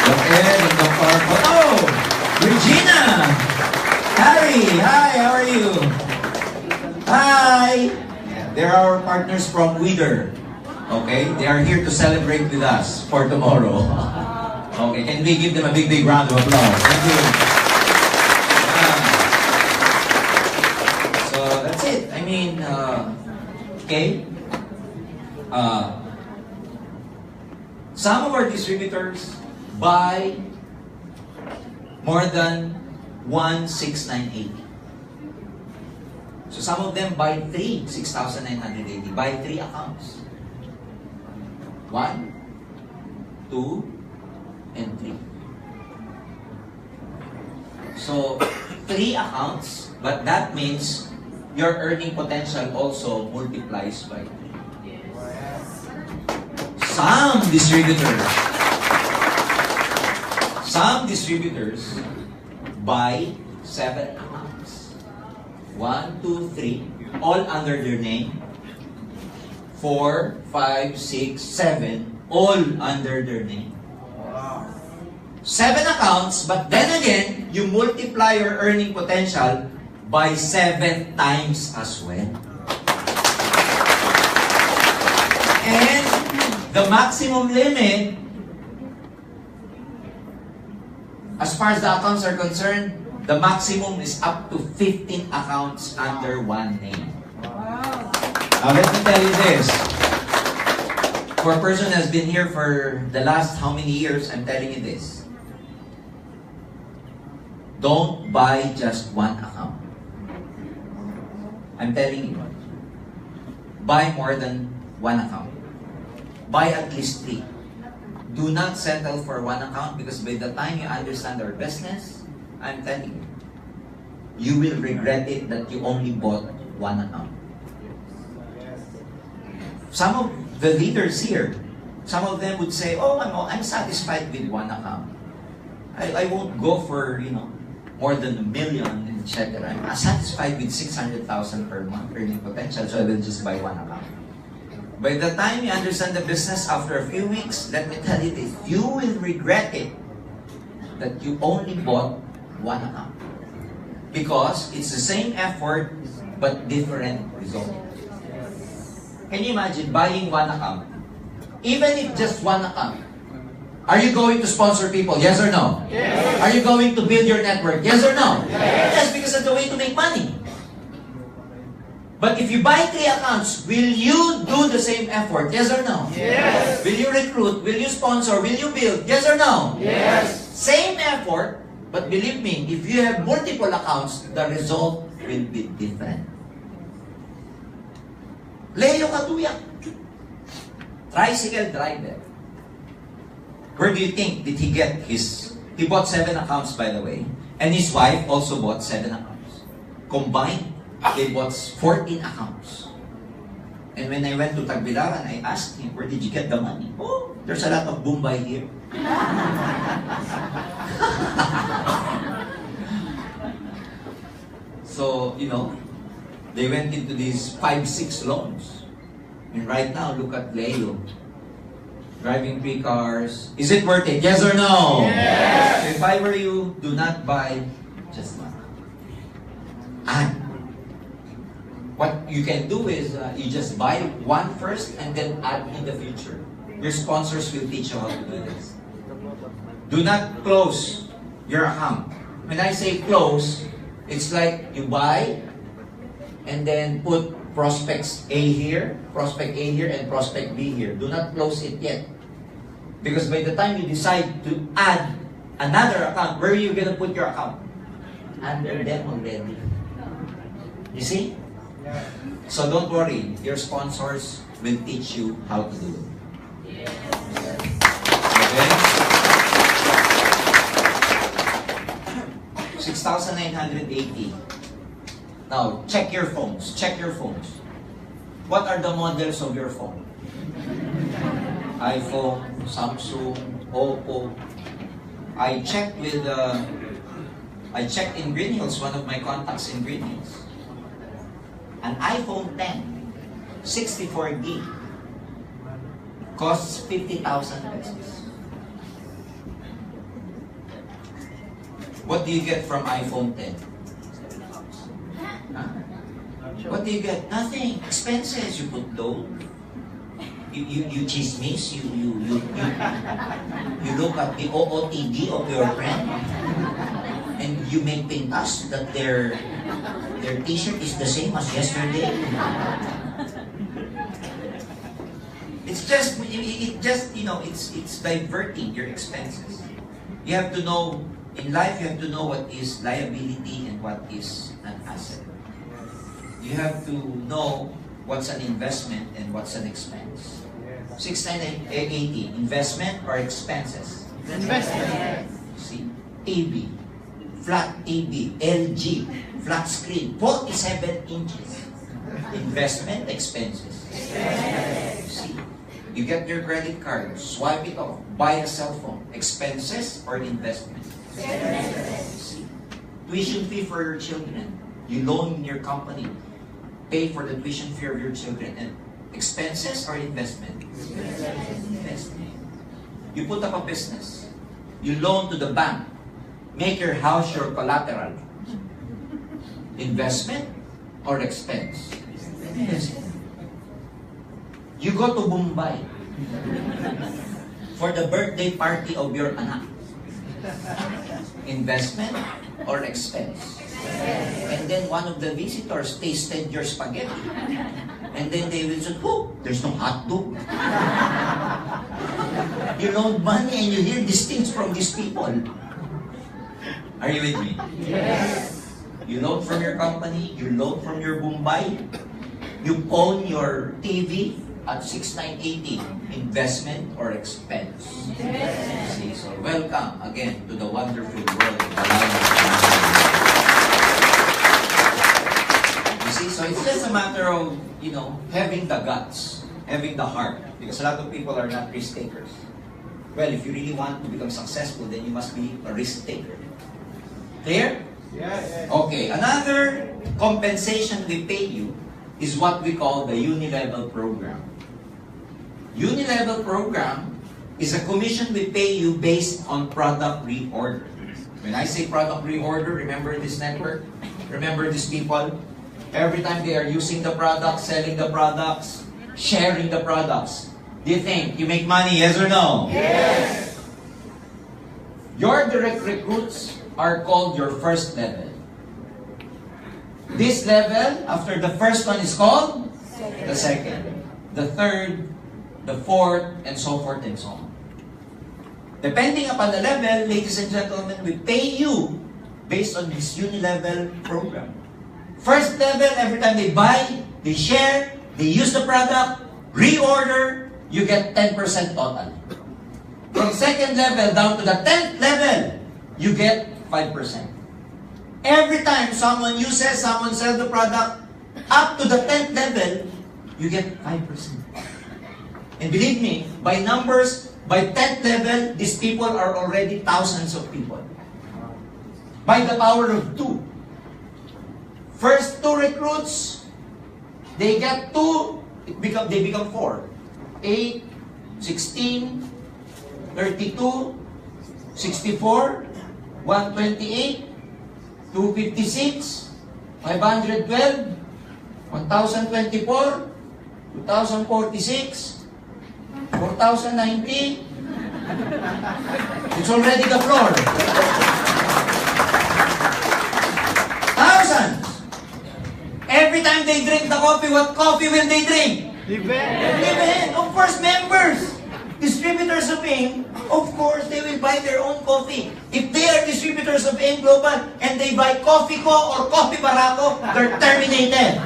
Dr. Ed and Dr. Oh, Regina! Harry! Hi, how are you? Hi! They're our partners from Wither. Okay? They are here to celebrate with us for tomorrow. Okay, can we give them a big, big round of applause? Thank you. So, that's it. I mean, okay. Some of our distributors buy more than 1,698. So some of them buy 6,980. Buy 3 accounts. 1, 2, and 3. So 3 accounts, but that means your earning potential also multiplies by 3. Some distributors buy 7 accounts. 1, 2, 3, all under their name. 4, 5, 6, 7, all under their name. 7 accounts, but then again, you multiply your earning potential by 7 times as well. And the maximum limit, as far as the accounts are concerned, the maximum is up to 15 accounts under one name. Now let me tell you this. For a person who has been here for the last how many years, I'm telling you this. Don't buy just one account. I'm telling you. Buy more than one account. Buy at least 3. Do not settle for one account, because by the time you understand our business, I'm telling you, you will regret it that you only bought one account. Some of the leaders here, some of them would say, oh, I'm satisfied with one account. I won't go for, more than $1 million, etc. I'm satisfied with 600,000 per month earning potential, so I will just buy one account. By the time you understand the business after a few weeks, let me tell you this, you will regret it that you only bought one account. Because it's the same effort, but different result. Can you imagine buying one account? Even if just one account, are you going to sponsor people? Yes or no? Yes. Are you going to build your network? Yes or no? Yes. Yes, because that's the way to make money. But if you buy 3 accounts, will you do the same effort? Yes or no? Yes. Will you recruit? Will you sponsor? Will you build? Yes or no? Yes. Same effort, but believe me, if you have multiple accounts, the result will be different. Leo Katuyak, tricycle driver. Where do you think did he get his... He bought 7 accounts, by the way. And his wife also bought 7 accounts. Combined, they bought 14 accounts. And when I went to Tagbilaran, I asked him, where did you get the money? Oh, there's a lot of Bombay here. So, they went into these 5-6 loans. And right now, look at Leo. Driving 3 cars. Is it worth it? Yes or no? Yes. So if I were you, do not buy just one. And what you can do is, you just buy one first and then add in the future. Your sponsors will teach you how to do this. Do not close your account. When I say close, it's like you buy and then put prospects A here, prospect A here, and prospect B here. Do not close it yet. Because by the time you decide to add another account, where are you going to put your account? Under them already. You see? So don't worry. Your sponsors will teach you how to do it. Okay? 6,980. Now, check your phones. Check your phones. What are the models of your phone? iPhone, Samsung, OPPO. I checked in Green Hills, one of my contacts in Green Hills. An iPhone 10, 64 gig, costs 50,000 pesos. What do you get from iPhone 10? Huh? What do you get? Nothing. Expenses. You put load. You chismis. You look at the OOTD of your friend, and you make pintas that their T-shirt is the same as yesterday. it's diverting your expenses. You have to know, in life, you have to know what is liability and what is an asset. You have to know what's an investment and what's an expense. 6980, investment or expenses? Investment. See, TV, flat TV, LG, flat screen, 47 inches. Investment, expenses. See, you get your credit card, swipe it off, buy a cell phone, expenses or investment? See, tuition fee for your children, you loan your company, pay for the tuition fee of your children, and expenses or investment? Investment. You put up a business, you loan to the bank, make your house your collateral. Investment or expense? Investment. You go to Mumbai for the birthday party of your anak. Investment or expense? And then one of the visitors tasted your spaghetti. And then they will say, oh, there's no hot dog. You loan money and you hear these things from these people. Are you with me? Yes. You loan from your company, you loan from your Mumbai, you own your TV at 6980, investment or expense? Yes. See, so welcome again to the wonderful world of You see, so it's just a matter of, having the guts, having the heart. Because a lot of people are not risk takers. Well, if you really want to become successful, then you must be a risk taker. Clear? Yes. Okay, another compensation we pay you is what we call the unilevel program. Unilevel program is a commission we pay you based on product reorder. When I say product reorder, remember this network? Remember these people? Every time they are using the products, selling the products, sharing the products, do you think you make money, yes or no? Yes. Your direct recruits are called your first level. This level, after the first one is called? The second. The third, the fourth, and so forth and so on. Depending upon the level, ladies and gentlemen, we pay you based on this unilevel program. First level, every time they buy, they share, they use the product, reorder, you get 10% total. From second level down to the 10th level, you get 5%. Every time someone uses, someone sells the product, up to the 10th level, you get 5%. And believe me, by numbers, by 10th level, these people are already thousands of people. By the power of 2. First 2 recruits, they get 2, they become 4. 8, 16, 32, 64, 128, 256, 512, 1024, 2046, 4090. It's already the floor. Thousands. Every time they drink the coffee, what coffee will they drink? Live. Of course, members. Distributors of AIM, of course, they will buy their own coffee. If they are distributors of AIM Global and they buy Coffee Co or Coffee Barako, they're terminated.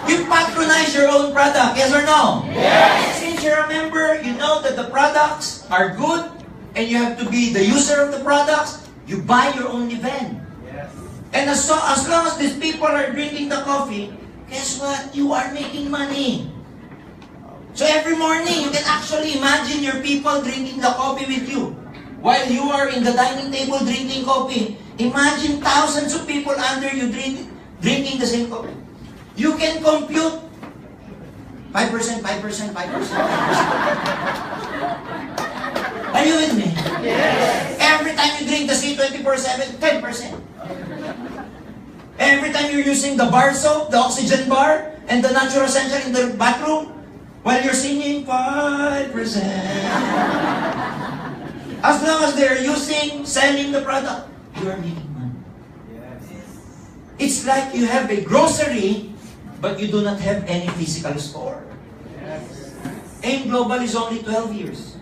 You patronize your own product, yes or no? Yes. Since you're a member, you know that the products are good and you have to be the user of the products, you buy your own event. Yes. And as long as these people are drinking the coffee, guess what? You are making money. So every morning, you can actually imagine your people drinking the coffee with you. While you are in the dining table drinking coffee, imagine thousands of people under you drinking the same coffee. You can compute 5%, 5%, 5%, 5%. Are you with me? Yes. Every time you drink the C24/7, 10%. Every time you're using the bar soap, the oxygen bar, and the natural essential in the bathroom, while you're singing 5%. As long as they're selling the product, you are making money. Yes. It's like you have a grocery, but you do not have any physical store. AIM Global is only 12 years.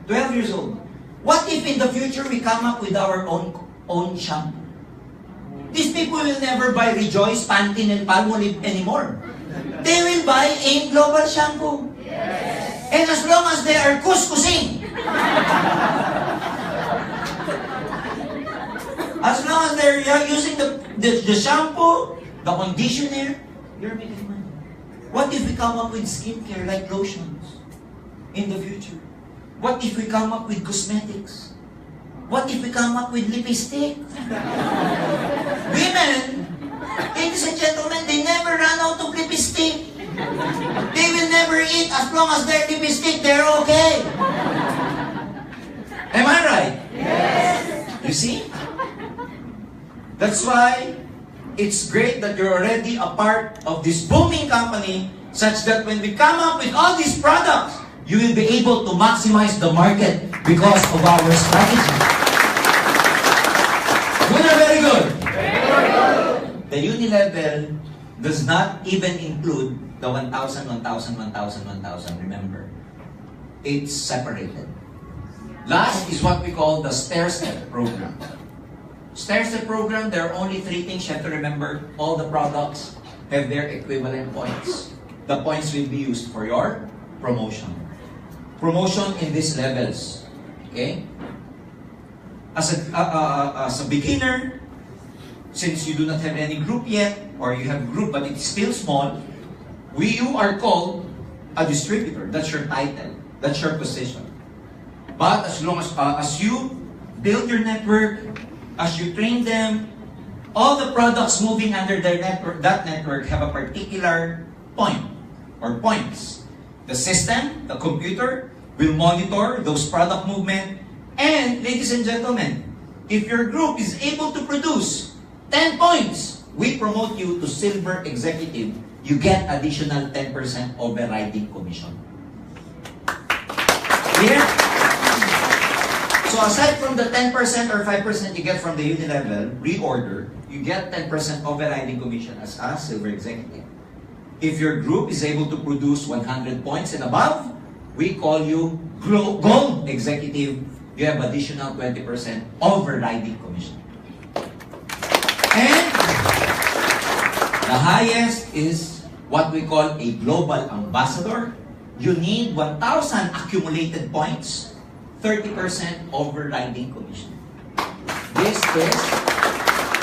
12 years old. What if in the future we come up with our own shampoo? These people will never buy Rejoice, Pantene, and Palmolive anymore. They will buy AIM Global shampoo. Yes. And as long as they are kuskusing, as long as they're using the shampoo, the conditioner, you're making money. What if we come up with skincare like lotions in the future? What if we come up with cosmetics? What if we come up with lipstick? Women, ladies and gentlemen, they never run out of lipstick. They will never eat as long as their lipstick, they're okay. Am I right? Yes. You see? That's why it's great that you're already a part of this booming company, such that when we come up with all these products, you will be able to maximize the market because of our strategy. Good or very good? Very good. The Unilevel does not even include the 1,000, 1,000, 1,000, 1,000. Remember, it's separated. Last is what we call the stair-step program. Stair-step program, there are only 3 things you have to remember. All the products have their equivalent points. The points will be used for your promotion. Promotion in these levels. Okay? As a beginner, since you do not have any group yet, or you have a group but it's still small, you are called a distributor. That's your title. That's your position. But as long as you build your network, as you train them, all the products moving under their network, that network have a particular point or points. The system, the computer, will monitor those product movement. And ladies and gentlemen, if your group is able to produce 10 points, we promote you to Silver Executive. You get additional 10% overriding commission. Clear? So aside from the 10% or 5% you get from the Unilevel reorder, you get 10% overriding commission as a Silver Executive. If your group is able to produce 100 points and above, we call you Gold Executive. You have additional 20% overriding commission. And the highest is what we call a Global Ambassador. You need 1,000 accumulated points, 30% overriding commission. This is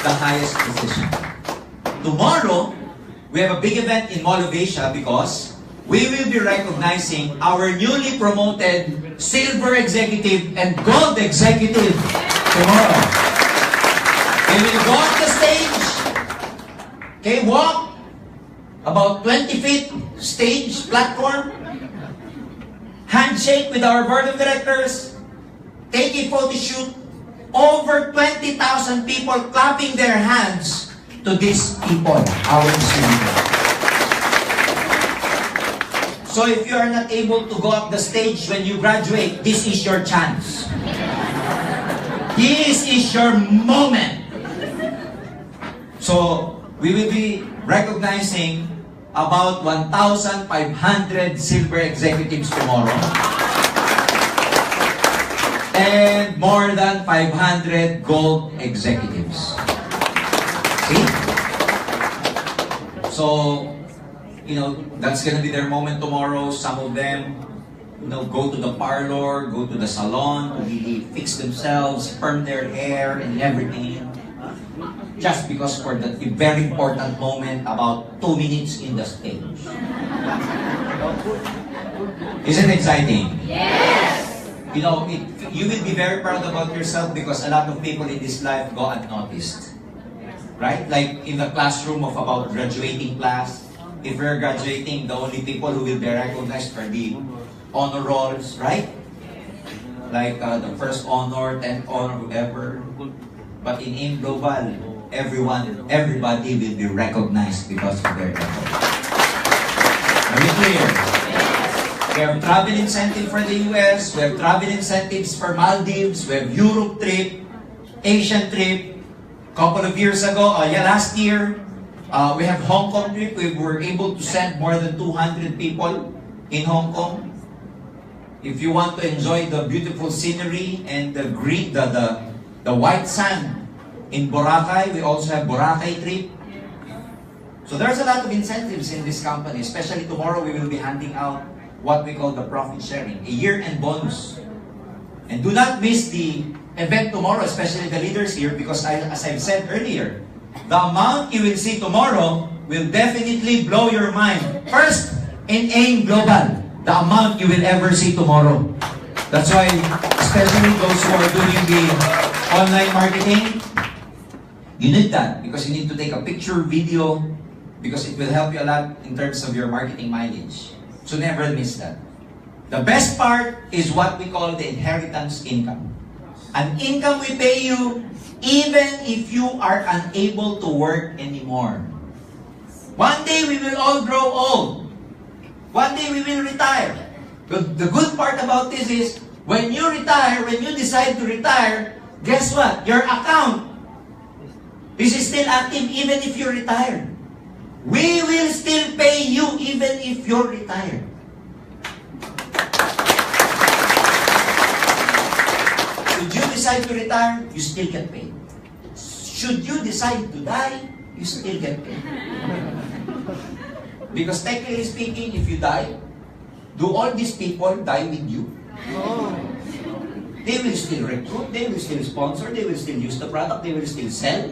the highest position. Tomorrow, we have a big event in Mall of Asia because we will be recognizing our newly promoted Silver Executive and Gold Executive tomorrow. They will go on the stage, okay, walk about 20 feet stage platform, handshake with our board of directors, take a photo shoot, over 20,000 people clapping their hands to these people, our distributors. So if you are not able to go up the stage when you graduate, this is your chance. This is your moment. So we will be recognizing about 1,500 Silver Executives tomorrow. And more than 500 Gold Executives. See? So, that's gonna be their moment tomorrow. Some of them, go to the parlor, go to the salon to really fix themselves, perm their hair and everything. Just because for the very important moment, about 2 minutes in the stage. Isn't it exciting? Yes! You will be very proud about yourself because a lot of people in this life go unnoticed. Right? Like in the classroom of about graduating class, if we're graduating, the only people who will be recognized are the honor rolls, right? Like the first honor, 10th honor, whoever. But in AIM Global, everybody will be recognized because of their effort. Are we clear? We have travel incentive for the US, we have travel incentives for Maldives, we have Europe trip, Asian trip. Couple of years ago, last year, we have Hong Kong trip. We were able to send more than 200 people in Hong Kong. if you want to enjoy the beautiful scenery and the green, the white sand in Boracay, we also have Boracay trip. So there's a lot of incentives in this company, especially tomorrow we will be handing out what we call the profit sharing, a year-end bonus. And do not miss the event tomorrow, especially the leaders here, because as I've said earlier, the amount you will see tomorrow will definitely blow your mind. First, in AIM Global, the amount you will ever see tomorrow. That's why, especially those who are doing the online marketing, you need that because you need to take a picture, video, because it will help you a lot in terms of your marketing mileage. So never miss that. The best part is what we call the inheritance income. An income we pay you even if you are unable to work anymore. One day we will all grow old. One day we will retire. The good part about this is, when you retire, when you decide to retire, guess what? Your account is still active even if you retire. We will still pay you even if you're retired. Should you decide to retire, you still get paid. Should you decide to die, you still get paid. Because technically speaking, if you die, do all these people die with you? They will still recruit, they will still sponsor, they will still use the product, they will still sell.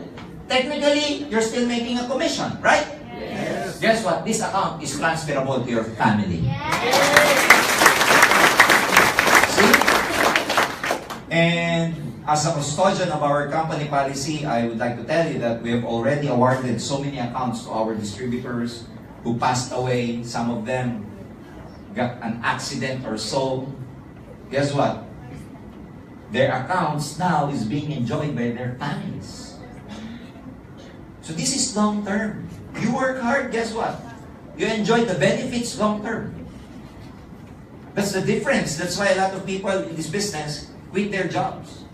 Technically, you're still making a commission, right? Yes. Guess what? This account is transferable to your family. See? And as a custodian of our company policy, I would like to tell you that we have already awarded so many accounts to our distributors who passed away. Some of them got an accident or so. Guess what? Their accounts now is being enjoyed by their families. So this is long term. You work hard, guess what? You enjoy the benefits long term. That's the difference. That's why a lot of people in this business quit their jobs.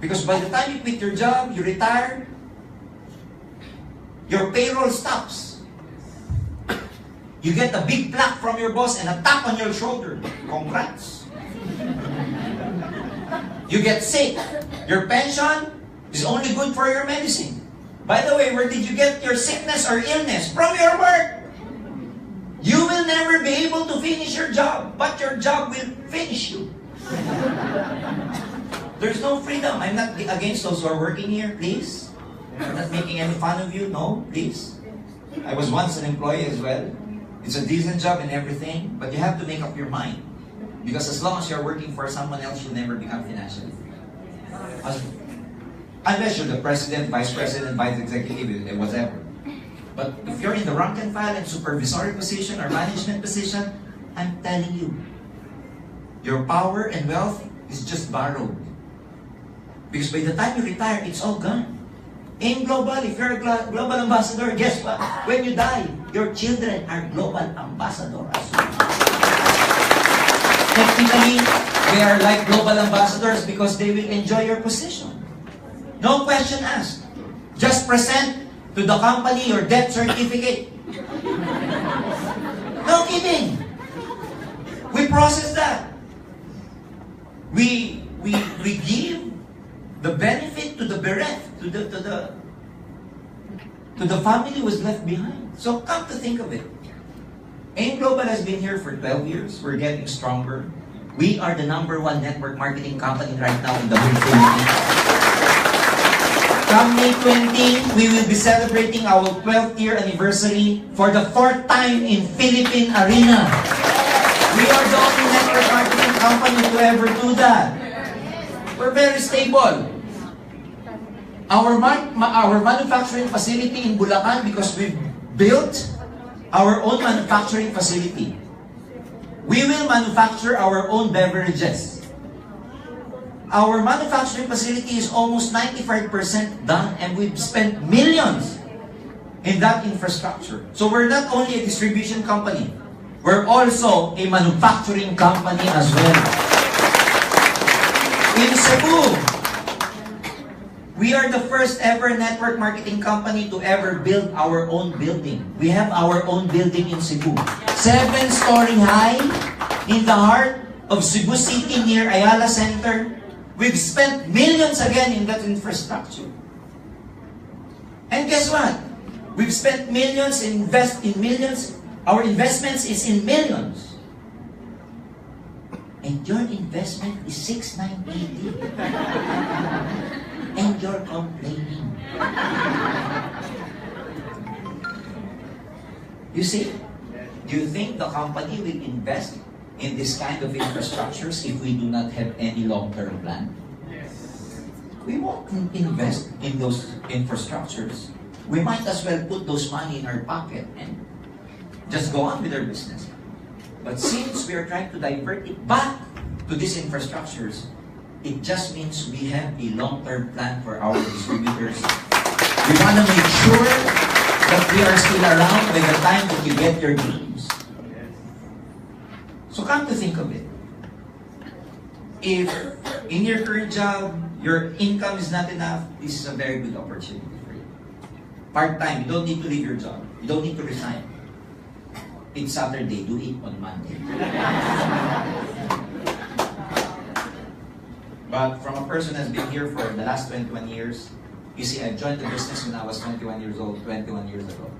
Because by the time you quit your job, you retire, your payroll stops. You get a big plaque from your boss and a tap on your shoulder. Congrats. You get sick. Your pension is only good for your medicine. By the way, where did you get your sickness or illness? From your work. You will never be able to finish your job, but your job will finish you. There's no freedom. I'm not against those who are working here, please. I'm not making any fun of you, no, please. I was once an employee as well. It's a decent job and everything, but you have to make up your mind. Because as long as you're working for someone else, you'll never become financially free. Unless you're the president, vice executive, whatever. But if you're in the rank and file and supervisory position or management position, I'm telling you, your power and wealth is just borrowed. Because by the time you retire, it's all gone. In global, if you're a global ambassador, guess what? When you die, your children are global ambassadors. Technically, they are like global ambassadors because they will enjoy your position. No question asked. Just present to the company your death certificate. No kidding. We process that. We give the benefit to the bereft, to the family who was left behind. So come to think of it, AIM Global has been here for 12 years. We're getting stronger. We are the #1 network marketing company right now in the whole Philippines. Come May 20, we will be celebrating our 12th year anniversary for the 4th time in Philippine Arena. We are the only network marketing company to ever do that. We're very stable. Our manufacturing facility in Bulacan, because we've built our own manufacturing facility. We will manufacture our own beverages. Our manufacturing facility is almost 95% done, and we've spent millions in that infrastructure. So we're not only a distribution company, we're also a manufacturing company as well. In Cebu, we are the first ever network marketing company to ever build our own building. We have our own building in Cebu. 7-story high in the heart of Cebu City near Ayala Center. We've spent millions again in that infrastructure. And guess what? We've spent millions, invest in millions. Our investments is in millions. And your investment is 6,980. And you're complaining. You see? Do you think the company will invest in this kind of infrastructures if we do not have any long-term plan? We won't invest in those infrastructures. We might as well put those money in our pocket and just go on with our business. But since we are trying to divert it back to these infrastructures, it just means we have a long-term plan for our distributors. We want to make sure that we are still around by the time that you get your dreams. So come to think of it, if in your current job, your income is not enough, this is a very good opportunity for you. Part-time, you don't need to leave your job. You don't need to resign. It's Saturday, do it on Monday. But from a person who has been here for the last 21 years, you see, I joined the business when I was 21 years old, 21 years ago.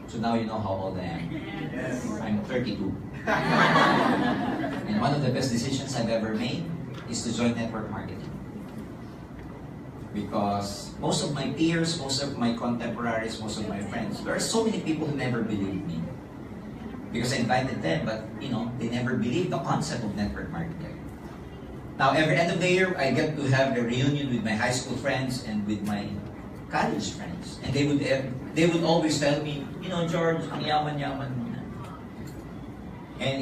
So now you know how old I am. Yes. I'm 32. And one of the best decisions I've ever made is to join network marketing. Because most of my peers, most of my contemporaries, most of my friends, there are so many people who never believed me. Because I invited them, but they never believed the concept of network marketing. Now, every end of the year, I get to have a reunion with my high school friends and with my college friends. And they would always tell me, George, ang yaman-yaman mo na. And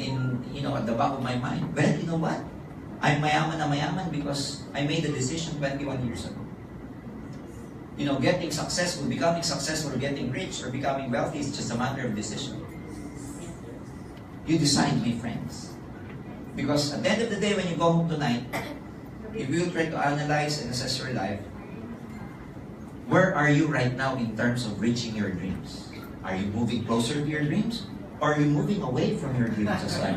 at the back of my mind, well, you know what? I'm mayaman na mayaman because I made a decision 21 years ago. Getting successful, becoming successful, or getting rich, or becoming wealthy is just a matter of decision. You decide, my friends. Because at the end of the day, when you go home tonight, if you try to analyze and assess your life, where are you right now in terms of reaching your dreams? Are you moving closer to your dreams? Or are you moving away from your dreams as well?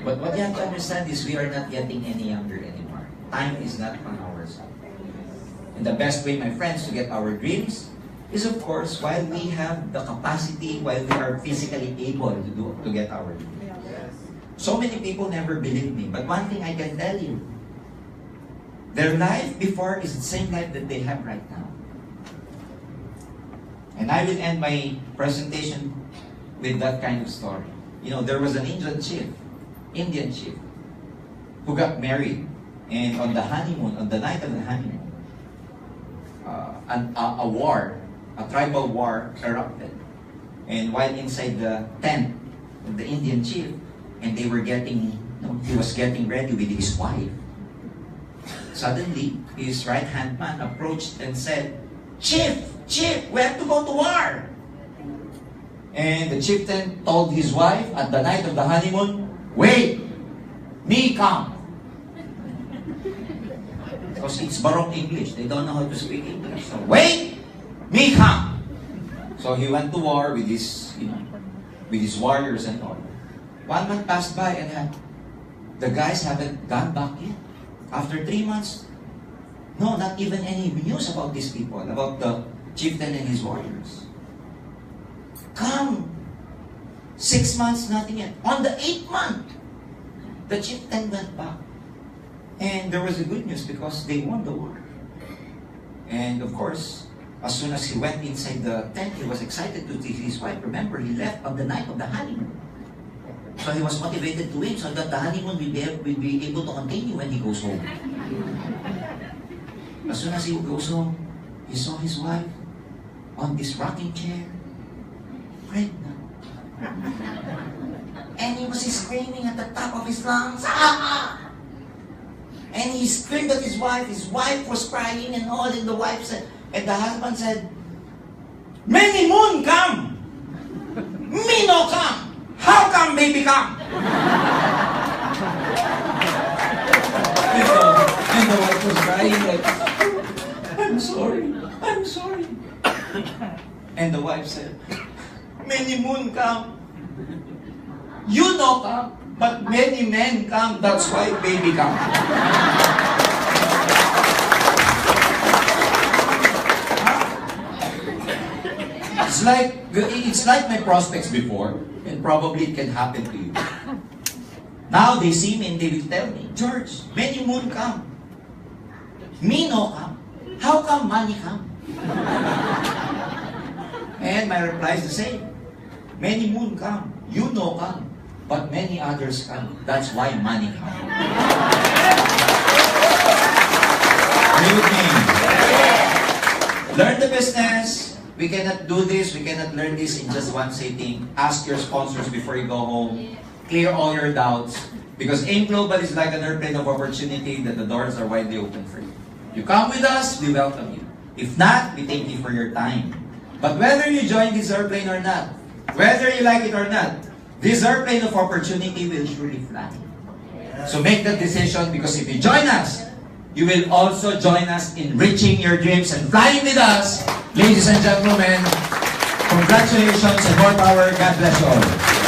But what you have to understand is we are not getting any younger anymore. Time is not on our side. And the best way, my friends, to get our dreams is, of course, while we have the capacity, while we are physically able to get our dreams. So many people never believe me, but one thing I can tell you, their life before is the same life that they have right now. And I will end my presentation with that kind of story. There was an Indian chief, who got married, and on the honeymoon, on the night of the honeymoon, a tribal war erupted. And while inside the tent of the Indian chief, and he was getting ready with his wife, suddenly, his right-hand man approached and said, Chief, we have to go to war. And the chieftain told his wife at the night of the honeymoon, wait, me come. Because it's Baroque English, they don't know how to speak English. So, wait, me come. So he went to war with his warriors and all. 1 month passed by and the guys haven't gone back yet. After 3 months, no, not even any news about these people, about the chieftain and his warriors. Come! 6 months, nothing yet. On the 8th month, the chieftain went back. And there was a good news because they won the war. And of course, as soon as he went inside the tent, he was excited to see his wife. Remember, he left on the night of the honeymoon. So he was motivated to win so that the honeymoon will be able to continue when he goes home. As soon as he goes home, he saw his wife on this rocking chair, pregnant. And he was screaming at the top of his lungs, ah! And he screamed at his wife was crying and all, and the wife said, and the husband said, Many moon come! Me no come! How come baby come? And the wife was crying like, I'm sorry. And the wife said, Many moon come. You no come. but many men come. That's why baby come. It's like my prospects before, and probably it can happen to you. Now they see me and they will tell me, George, many moon come. Me no come. How come money come? And my reply is the same. Many moon come. You know come. But many others come. That's why money come. Are you with me? Learn the business. We cannot do this. We cannot learn this in just one sitting. Ask your sponsors before you go home. Clear all your doubts. Because AIM Global is like an airplane of opportunity that the doors are widely open for you. You come with us, we welcome you. If not, we thank you for your time. But whether you join this airplane or not, whether you like it or not, this airplane of opportunity will surely fly. So make that decision, because if you join us, you will also join us in reaching your dreams and flying with us. Ladies and gentlemen, congratulations and more power. God bless you all.